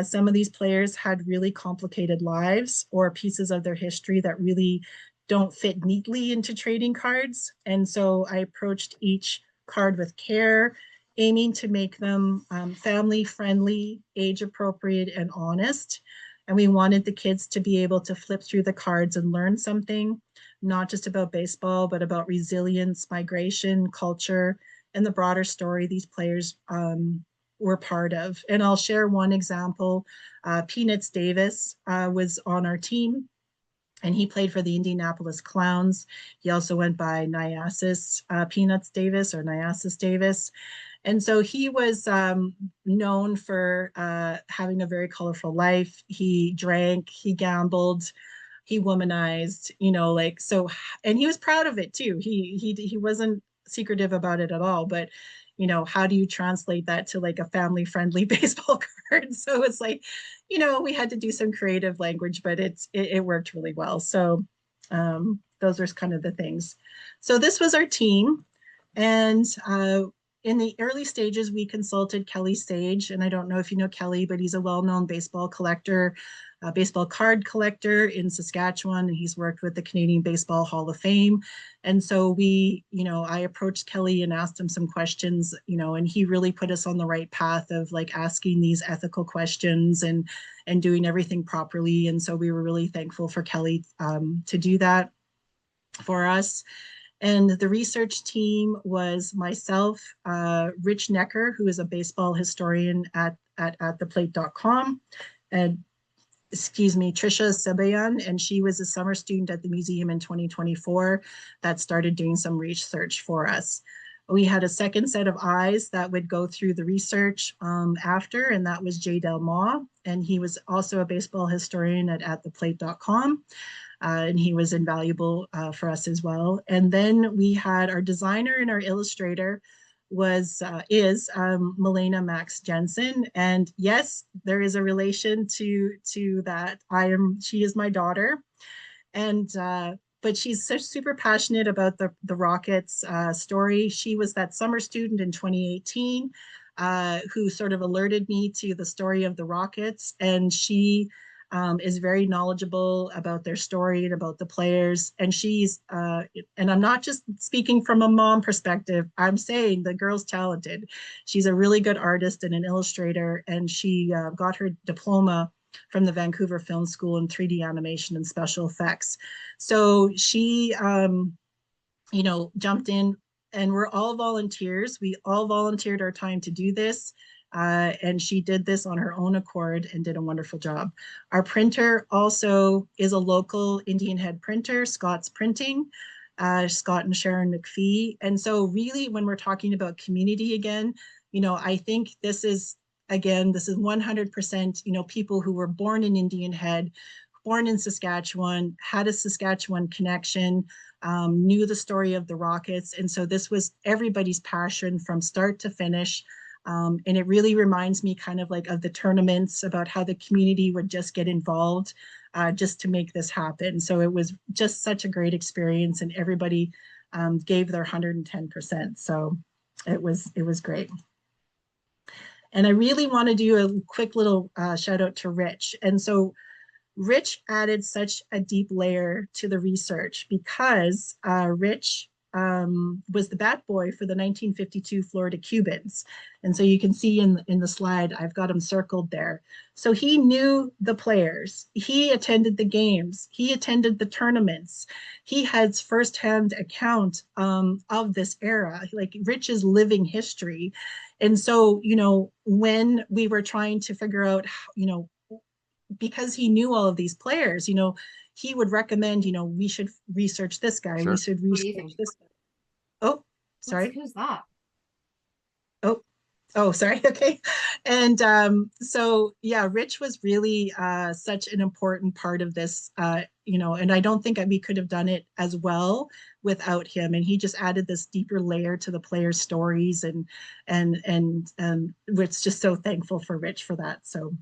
Some of these players had really complicated lives or pieces of their history that really don't fit neatly into trading cards. And so I approached each card with care, aiming to make them family friendly, age appropriate, and honest. And we wanted the kids to be able to flip through the cards and learn something, not just about baseball, but about resilience, migration, culture, and the broader story these players were part of. And I'll share one example. Peanuts Davis was on our team, and he played for the Indianapolis Clowns. He also went by Nyasis Peanuts Davis or Nyasis Davis. And so he was known for having a very colorful life. He drank, he gambled, he womanized, you know, like, so, and he was proud of it too. He wasn't secretive about it at all, but you know, how do you translate that to like a family friendly baseball card? So it's like, you know, we had to do some creative language, but it worked really well. So those are kind of the things. So this was our team. And in the early stages, we consulted Kelly Sage, and I don't know if you know Kelly, but he's a well-known baseball collector, baseball card collector in Saskatchewan, and he's worked with the Canadian Baseball Hall of Fame. And so we, you know, I approached Kelly and asked him some questions, you know, and he really put us on the right path of like asking these ethical questions and doing everything properly. And so we were really thankful for Kelly to do that for us. And the research team was myself, Rich Necker, who is a baseball historian at theplate.com, and Trisha Sebayan, and she was a summer student at the museum in 2024 that started doing some research for us. We had a second set of eyes that would go through the research after, and that was Jay Delma, and he was also a baseball historian at theplate.com. And he was invaluable for us as well. And then we had our designer and our illustrator is Milena Max Jensen. And yes, there is a relation to that. She is my daughter. And but she's super passionate about the Rockets story. She was that summer student in 2018 who sort of alerted me to the story of the Rockets. And she is very knowledgeable about their story and about the players. And she's, and I'm not just speaking from a mom perspective, I'm saying the girl's talented. She's a really good artist and an illustrator, and she got her diploma from the Vancouver Film School in 3D animation and special effects. So she, you know, jumped in, and we're all volunteers. We all volunteered our time to do this. And she did this on her own accord and did a wonderful job. Our printer also is a local Indian Head printer, Scott's Printing, Scott and Sharon McPhee. And so really, when we're talking about community again, you know, I think this is 100%, you know, people who were born in Indian Head, born in Saskatchewan, had a Saskatchewan connection, knew the story of the Rockets. And so this was everybody's passion from start to finish. And it really reminds me kind of like of the tournaments, about how the community would just get involved just to make this happen. So it was just such a great experience, and everybody gave their 110%. So it was great. And I really want to do a quick little shout out to Rich. And so Rich added such a deep layer to the research because Rich was the bat boy for the 1952 Florida Cubans. And so you can see in the slide, I've got him circled there. So he knew the players. He attended the games. He attended the tournaments. He has firsthand account of this era, like Rich's living history. And so, you know, when we were trying to figure out, you know, because he knew all of these players, you know, he would recommend, you know, we should research this guy. Sure. We should research this guy. Oh, sorry. Who's that? Oh, Oh, sorry. Okay. And so, yeah, Rich was really such an important part of this, and I don't think we could have done it as well without him. And he just added this deeper layer to the players' stories, and we're just so thankful for Rich for that. So,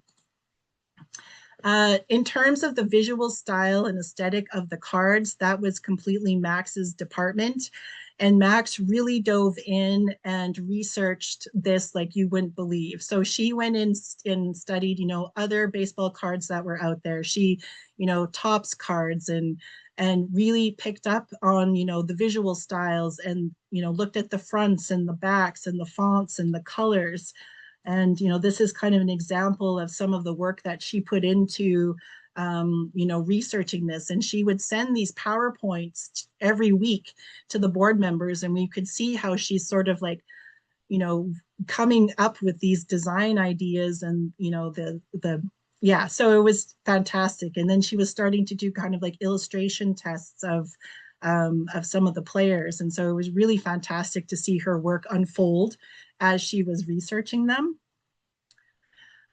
in terms of the visual style and aesthetic of the cards, that was completely Max's department. And Max really dove in and researched this like you wouldn't believe. So she went in and studied, other baseball cards that were out there. She, Topps cards and really picked up on, the visual styles and, looked at the fronts and the backs and the fonts and the colors. And, this is kind of an example of some of the work that she put into, researching this. And she would send these PowerPoints every week to the board members. And we could see how she's sort of like, coming up with these design ideas and, yeah, so it was fantastic. And then she was starting to do kind of like illustration tests of some of the players. And so it was really fantastic to see her work unfold as she was researching them.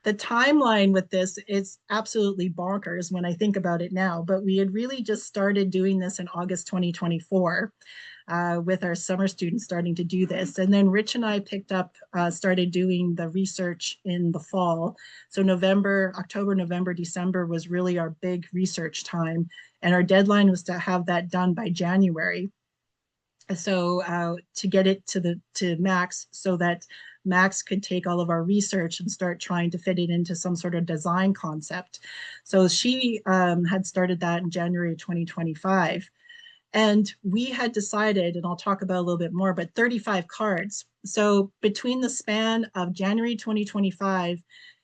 The timeline with this is absolutely bonkers when I think about it now, but we had really just started doing this in August 2024 with our summer students starting to do this. And then Rich and I started doing the research in the fall. So October, November, December was really our big research time. And our deadline was to have that done by January. So to get it to Max so that Max could take all of our research and start trying to fit it into some sort of design concept. So she had started that in January 2025. And we had decided, and I'll talk about a little bit more, but 35 cards. So between the span of January 2025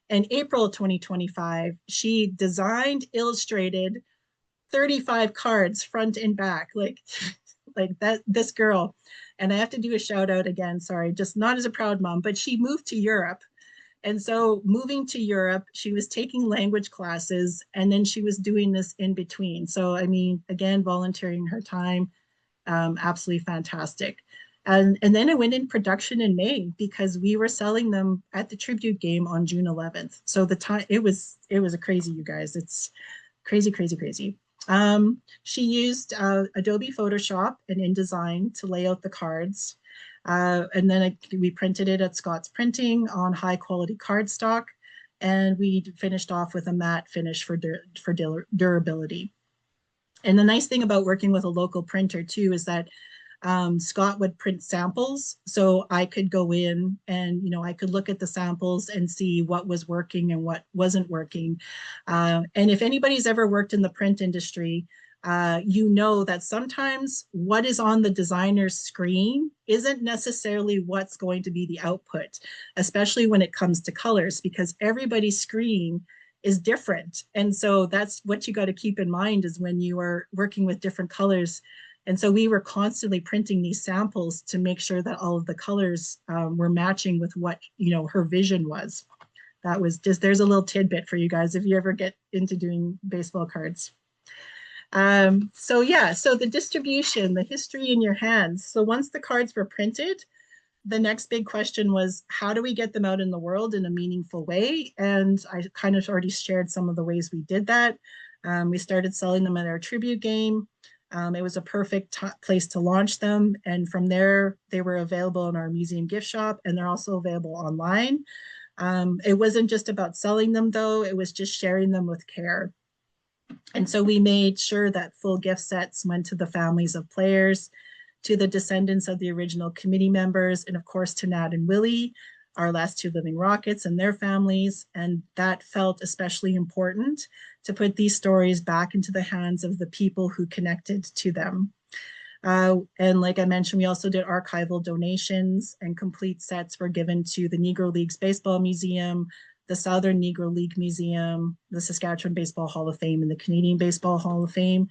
and April 2025, she designed, illustrated 35 cards front and back, like that, this girl. And I have to do a shout out again, sorry, just not as a proud mom, but she moved to Europe. And so moving to Europe, she was taking language classes and then she was doing this in between. So, I mean, again, volunteering her time, absolutely fantastic. And then it went in production in May because we were selling them at the tribute game on June 11th. So the time, it was a crazy, you guys, it's crazy, crazy, crazy. She used Adobe Photoshop and InDesign to lay out the cards. And then we printed it at Scott's Printing on high quality cardstock. And we finished off with a matte finish for durability. And the nice thing about working with a local printer too is that Scott would print samples. So I could go in and, I could look at the samples and see what was working and what wasn't working. And if anybody's ever worked in the print industry, that sometimes what is on the designer's screen isn't necessarily what's going to be the output, especially when it comes to colors, because everybody's screen is different. And so that's what you got to keep in mind is when you are working with different colors. And so we were constantly printing these samples to make sure that all of the colors were matching with what, her vision was. That was just, there's a little tidbit for you guys if you ever get into doing baseball cards. So the distribution, the history in your hands. So once the cards were printed, the next big question was, how do we get them out in the world in a meaningful way? And I kind of already shared some of the ways we did that. We started selling them at our tribute game. It was a perfect place to launch them. And from there, they were available in our museum gift shop, and they're also available online. It wasn't just about selling them, though. It was just sharing them with care. And so we made sure that full gift sets went to the families of players, to the descendants of the original committee members, and of course to Nat and Willie, our last two living Rockets and their families. And that felt especially important to put these stories back into the hands of the people who connected to them. And like I mentioned, we also did archival donations, and complete sets were given to the Negro Leagues Baseball Museum, the Southern Negro League Museum, the Saskatchewan Baseball Hall of Fame, and the Canadian Baseball Hall of Fame.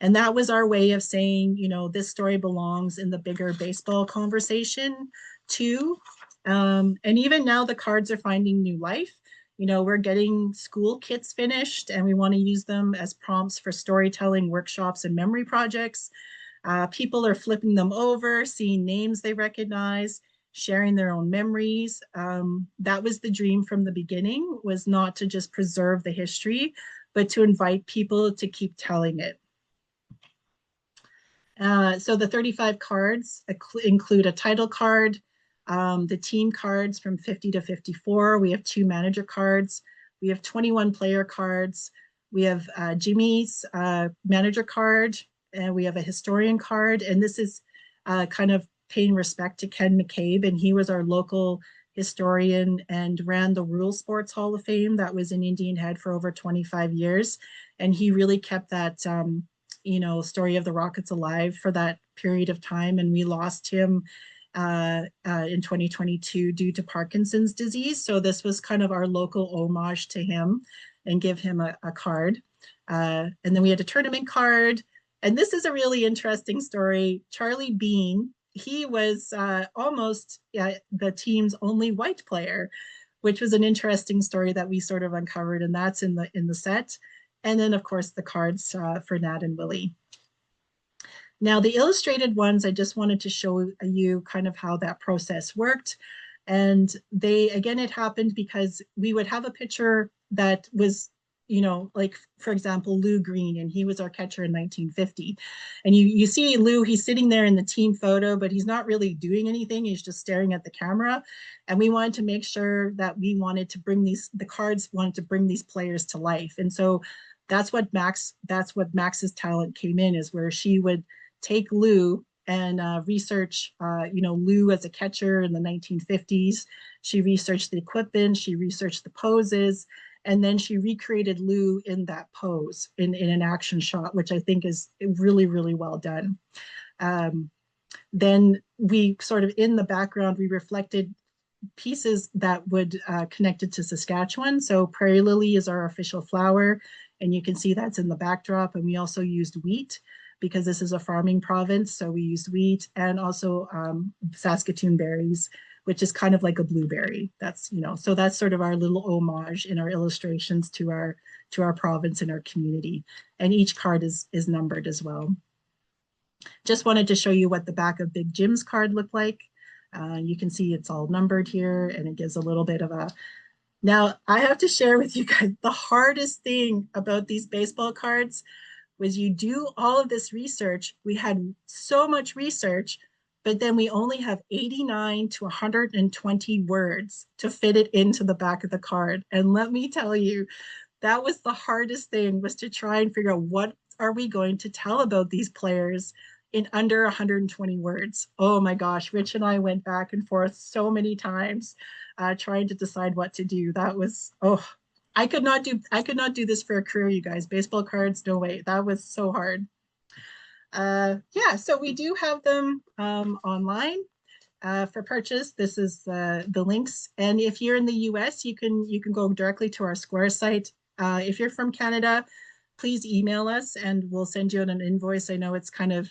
And that was our way of saying, this story belongs in the bigger baseball conversation too. And even now the cards are finding new life. We're getting school kits finished, and we want to use them as prompts for storytelling workshops and memory projects. People are flipping them over, seeing names they recognize, sharing their own memories. That was the dream from the beginning, was not to just preserve the history, but to invite people to keep telling it. So the 35 cards include a title card, the team cards from 50 to 54. We have 2 manager cards. We have 21 player cards. We have Jimmy's manager card, and we have a historian card. And this is kind of paying respect to Ken McCabe, and he was our local historian and ran the Rural Sports Hall of Fame that was in Indian Head for over 25 years. And he really kept that story of the Rockets alive for that period of time. And we lost him in 2022 due to Parkinson's disease. So this was kind of our local homage to him and give him a card. And then we had a tournament card. And this is a really interesting story. Charlie Bean, he was almost the team's only white player, which was an interesting story that we sort of uncovered, and that's in the set. And then, of course, the cards for Nat and Willie. Now, the illustrated ones, I just wanted to show you kind of how that process worked. And again, it happened because we would have a picture that was, like, for example, Lou Green, and he was our catcher in 1950. And you see Lou, he's sitting there in the team photo, but he's not really doing anything. He's just staring at the camera. And we wanted to make sure that the cards wanted to bring these players to life. And so that's what Max's talent came in, is where she would take Lou and research, Lou as a catcher in the 1950s. She researched the equipment, she researched the poses, and then she recreated Lou in that pose in an action shot, which I think is really, really well done. Then we sort of, in the background, we reflected pieces that would connected to Saskatchewan. So Prairie Lily is our official flower, and you can see that's in the backdrop. And we also used wheat because this is a farming province. So we used wheat, and also Saskatoon berries, which is kind of like a blueberry. That's, so that's sort of our little homage in our illustrations to our province and our community. And each card is numbered as well. Just wanted to show you what the back of Big Jim's card looked like. You can see it's all numbered here, and it gives a little bit of a. Now, I have to share with you guys, the hardest thing about these baseball cards was you do all of this research. We had so much research, but then we only have 89 to 120 words to fit it into the back of the card. And let me tell you, that was the hardest thing, was to try and figure out what are we going to tell about these players in under 120 words. Oh my gosh, Rich and I went back and forth so many times trying to decide what to do. That was, I could not do this for a career, you guys. Baseball cards, no way. That was so hard. So we do have them online for purchase. This is the links. And if you're in the US, you can go directly to our Square site. If you're from Canada, please email us and we'll send you an invoice. I know it's kind of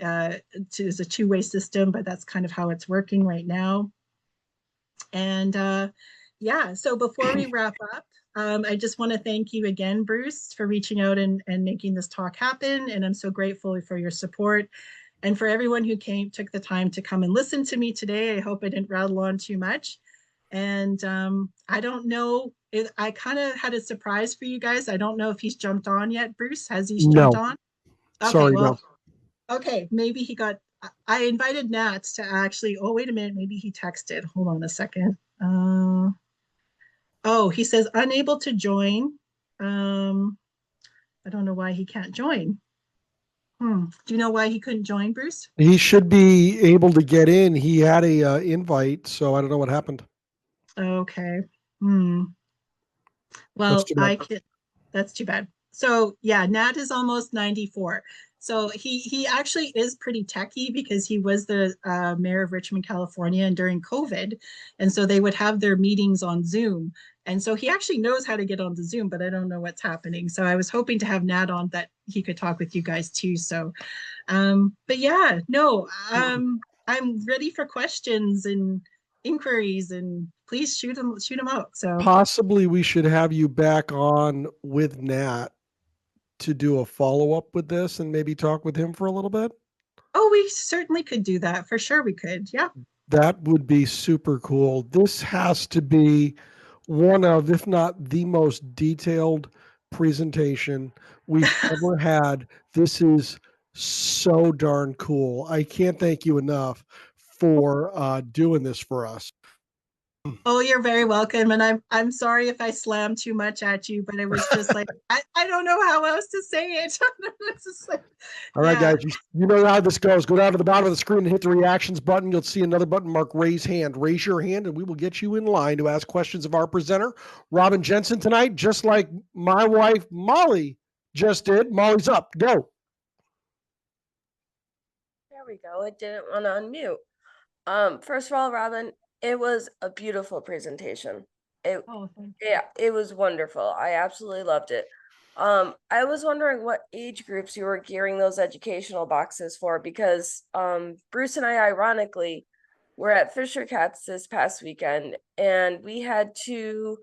it's a two-way system, but that's kind of how it's working right now. And so before we wrap up, I just want to thank you again, Bruce, for reaching out and making this talk happen. And I'm so grateful for your support. And for everyone who took the time to come and listen to me today. I hope I didn't rattle on too much. And I don't know, I kind of had a surprise for you guys. I don't know if he's jumped on yet. Bruce, has he jumped on? Okay, sorry, no. Okay, maybe he got, I invited Nat to actually, wait a minute, maybe he texted. Hold on a second. He says unable to join. I don't know why he can't join. Do you know why he couldn't join, Bruce? He should be able to get in. He had a invite, so I don't know what happened. Okay. Well, that's too bad. So yeah, Nat is almost 94. So he actually is pretty techie because he was the mayor of Richmond, California, and during COVID. And so they would have their meetings on Zoom. And so he actually knows how to get on the Zoom, but I don't know what's happening. So I was hoping to have Nat on that he could talk with you guys too. So, but yeah, no, I'm ready for questions and inquiries, and please shoot them out. So possibly we should have you back on with Nat to do a follow-up with this and maybe talk with him for a little bit. Oh, we certainly could do that. For sure we could. Yeah. That would be super cool. This has to be one of, if not the most detailed presentation we've ever had. This is so darn cool. I can't thank you enough for doing this for us. Oh, you're very welcome. And I'm sorry if I slammed too much at you, but it was just like I don't know how else to say it. It's just like, All right, yeah. guys, you know how this goes. Go down to the bottom of the screen and hit the reactions button. You'll see another button marked raise hand. Raise your hand, and we will get you in line to ask questions of our presenter, Robyn Jensen, tonight, just like my wife, Molly, just did. Molly's up. Go. There we go. It didn't want to unmute. First of all, Robyn, it was a beautiful presentation. Oh, thank you. Yeah, it was wonderful. I absolutely loved it. I was wondering what age groups you were gearing those educational boxes for, because Bruce and I, ironically, were at Fisher Cats this past weekend, and we had two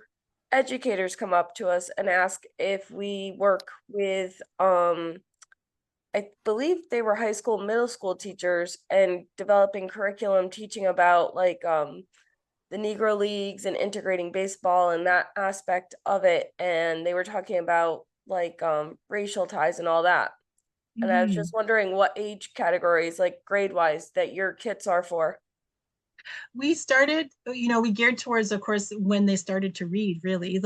educators come up to us and ask if we work with I believe they were high school, middle school teachers, and developing curriculum teaching about like the Negro Leagues and integrating baseball and that aspect of it. And they were talking about like racial ties and all that. And I was just wondering what age categories, like grade wise, that your kits are for. We started, we geared towards, of course, when they started to read, really.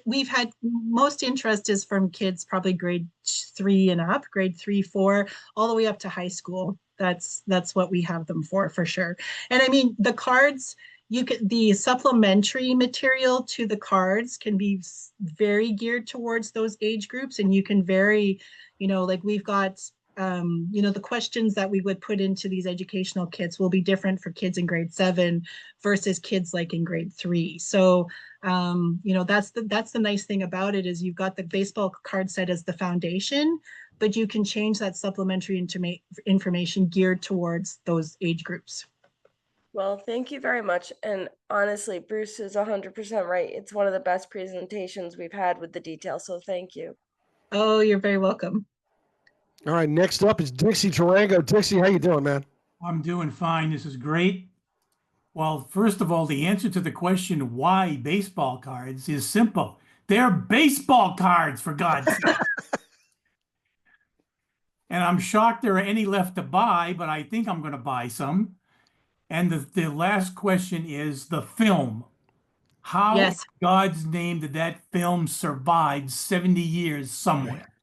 We've had most interest is from kids probably grade 3 and up, grade 3, 4, all the way up to high school. That's what we have them for sure. And I mean, the cards, the supplementary material to the cards can be very geared towards those age groups, and you can vary, like we've got the questions that we would put into these educational kits will be different for kids in grade 7 versus kids like in grade 3. So, that's the nice thing about it is you've got the baseball card set as the foundation, but you can change that supplementary information geared towards those age groups. Well, thank you very much. And honestly, Bruce is 100% right. It's one of the best presentations we've had with the detail. So thank you. Oh, you're very welcome. All right, next up is Dixie Tarango. Dixie, how you doing, man? I'm doing fine. This is great. Well, first of all, the answer to the question why baseball cards is simple. They're baseball cards, for God's sake. And I'm shocked there are any left to buy, but I think I'm going to buy some. And the last question is the film. How in God's name did that film survive 70 years somewhere?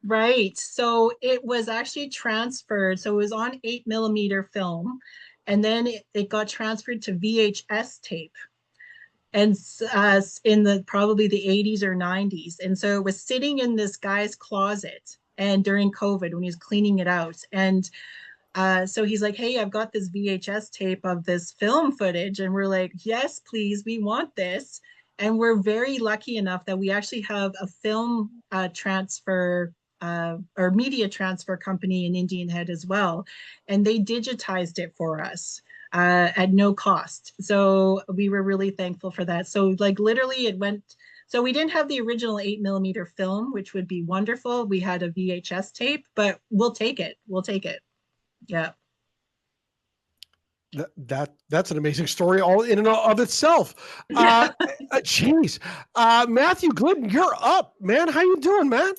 Right. So it was actually transferred. So it was on 8mm film, and then it got transferred to VHS tape, and in probably the 80s or 90s. And so it was sitting in this guy's closet, and during COVID when he was cleaning it out, and so he's like, "Hey, I've got this VHS tape of this film footage," and we're like, "Yes, please, we want this." And we're very lucky enough that we actually have a film transfer or media transfer company in Indian Head as well, and they digitized it for us at no cost. So we were really thankful for that. So like literally it went, so we didn't have the original 8mm film, which would be wonderful. We had a VHS tape, but we'll take it. We'll take it. Yeah. That's an amazing story all in and of itself. Jeez. Matthew Glidden, you're up, man. How you doing, man?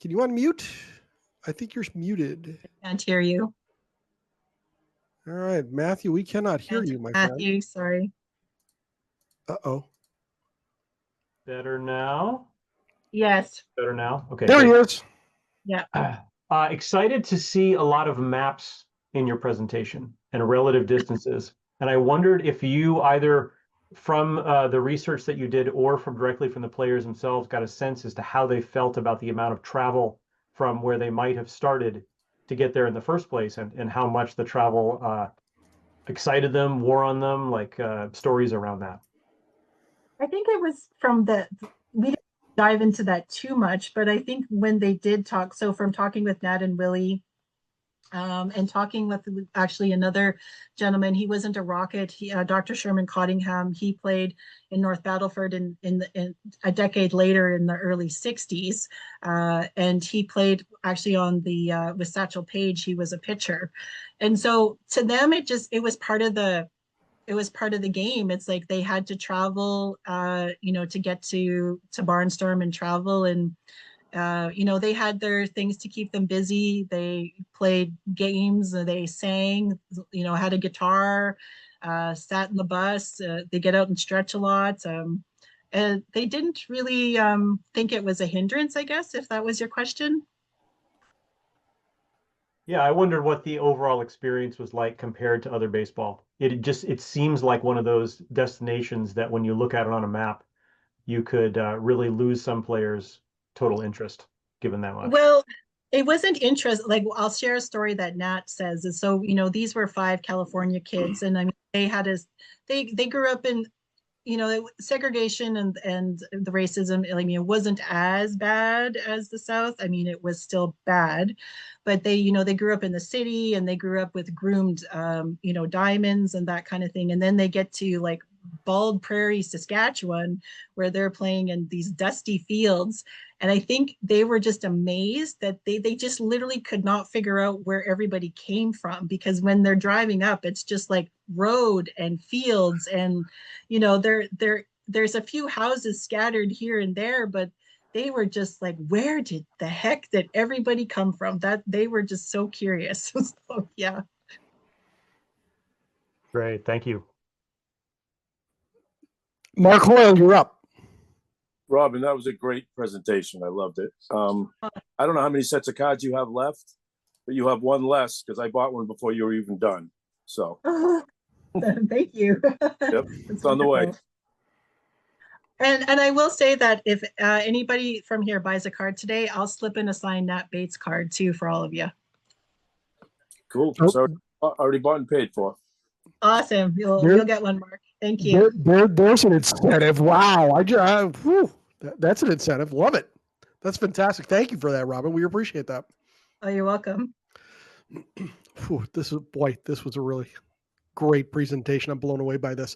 Can you unmute? I think you're muted. I can't hear you. All right, Matthew, we cannot hear you, my friend. Matthew, sorry. Uh-oh. Better now? Yes. Better now? Okay. There he is. Yeah. Excited to see a lot of maps in your presentation and relative distances. And I wondered if you either from the research that you did or from directly from the players themselves got a sense as to how they felt about the amount of travel from where they might have started to get there in the first place, and how much the travel excited them, wore on them, like stories around that. I think it was we didn't dive into that too much, but I think when they did talk, so from talking with Nat and Willie, and talking with actually another gentleman. He wasn't a Rocket. Dr. Sherman Cottingham. He played in North Battleford in a decade later in the early '60s, and he played actually on the with Satchel Paige. He was a pitcher, and so to them it was part of the game. It's like they had to travel, to get to Barnstorm and travel, and they had their things to keep them busy. They played games, they sang, had a guitar, sat in the bus. They get out and stretch a lot. And they didn't really think it was a hindrance, I guess, if that was your question. Yeah, I wondered what the overall experience was like compared to other baseball. It seems like one of those destinations that when you look at it on a map, you could really lose some players' total interest given that much. Well, it wasn't interest. Like, I'll share a story that Nat says. And so, these were 5 California kids, and I mean, they grew up in, segregation and the racism. I mean, it wasn't as bad as the South. I mean, it was still bad, but they grew up in the city, and they grew up with groomed, diamonds and that kind of thing. And then they get to like Bald Prairie, Saskatchewan, where they're playing in these dusty fields. And I think they were just amazed that they just literally could not figure out where everybody came from, because when they're driving up, it's just like road and fields, and there's a few houses scattered here and there, but they were just like, where did the heck did everybody come from? That they were just so curious. So yeah. Great, thank you. Mark Hoyle, you're up. Robyn, that was a great presentation. I loved it. I don't know how many sets of cards you have left, but you have one less because I bought one before you were even done. So thank you. Yep, it's on the way. And I will say that if anybody from here buys a card today, I'll slip in a signed Nat Bates card too for all of you. Cool. So already bought and paid for. Awesome. You'll get one, Mark. Thank you. There's an incentive. Wow. That's an incentive. Love it. That's fantastic. Thank you for that, Robyn. We appreciate that. Oh, you're welcome. This was a really great presentation. I'm blown away by this.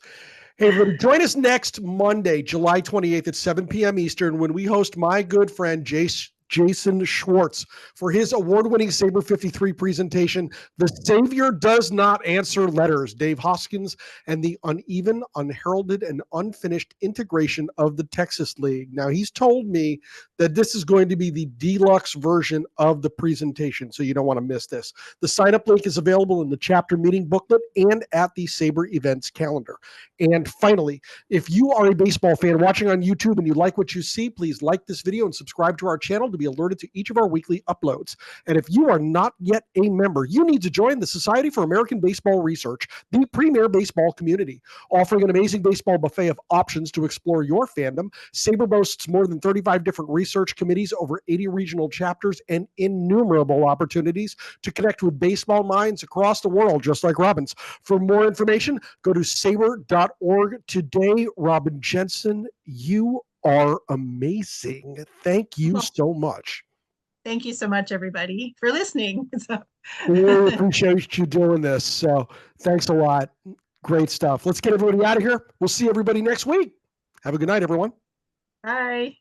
Hey, everybody, join us next Monday, July 28th at 7 p.m. Eastern, when we host my good friend Jason Schwartz for his award-winning Saber 53 presentation, The Savior Does Not Answer Letters, Dave Hoskins and the Uneven, Unheralded, and Unfinished Integration of the Texas League. Now, he's told me that this is going to be the deluxe version of the presentation, so you don't want to miss this. The sign-up link is available in the chapter meeting booklet and at the Saber events calendar. And finally, if you are a baseball fan watching on YouTube and you like what you see, please like this video and subscribe to our channel to be alerted to each of our weekly uploads. And if you are not yet a member, you need to join the Society for American Baseball Research, the premier baseball community. Offering an amazing baseball buffet of options to explore your fandom, Saber boasts more than 35 different research committees, over 80 regional chapters, and innumerable opportunities to connect with baseball minds across the world, just like Robyn's. For more information, go to saber.org today. Robyn Jensen, you are amazing. Thank you so much. Thank you so much, everybody, for listening. We really appreciate you doing this. So thanks a lot. Great stuff. Let's get everybody out of here. We'll see everybody next week. Have a good night, everyone. Bye.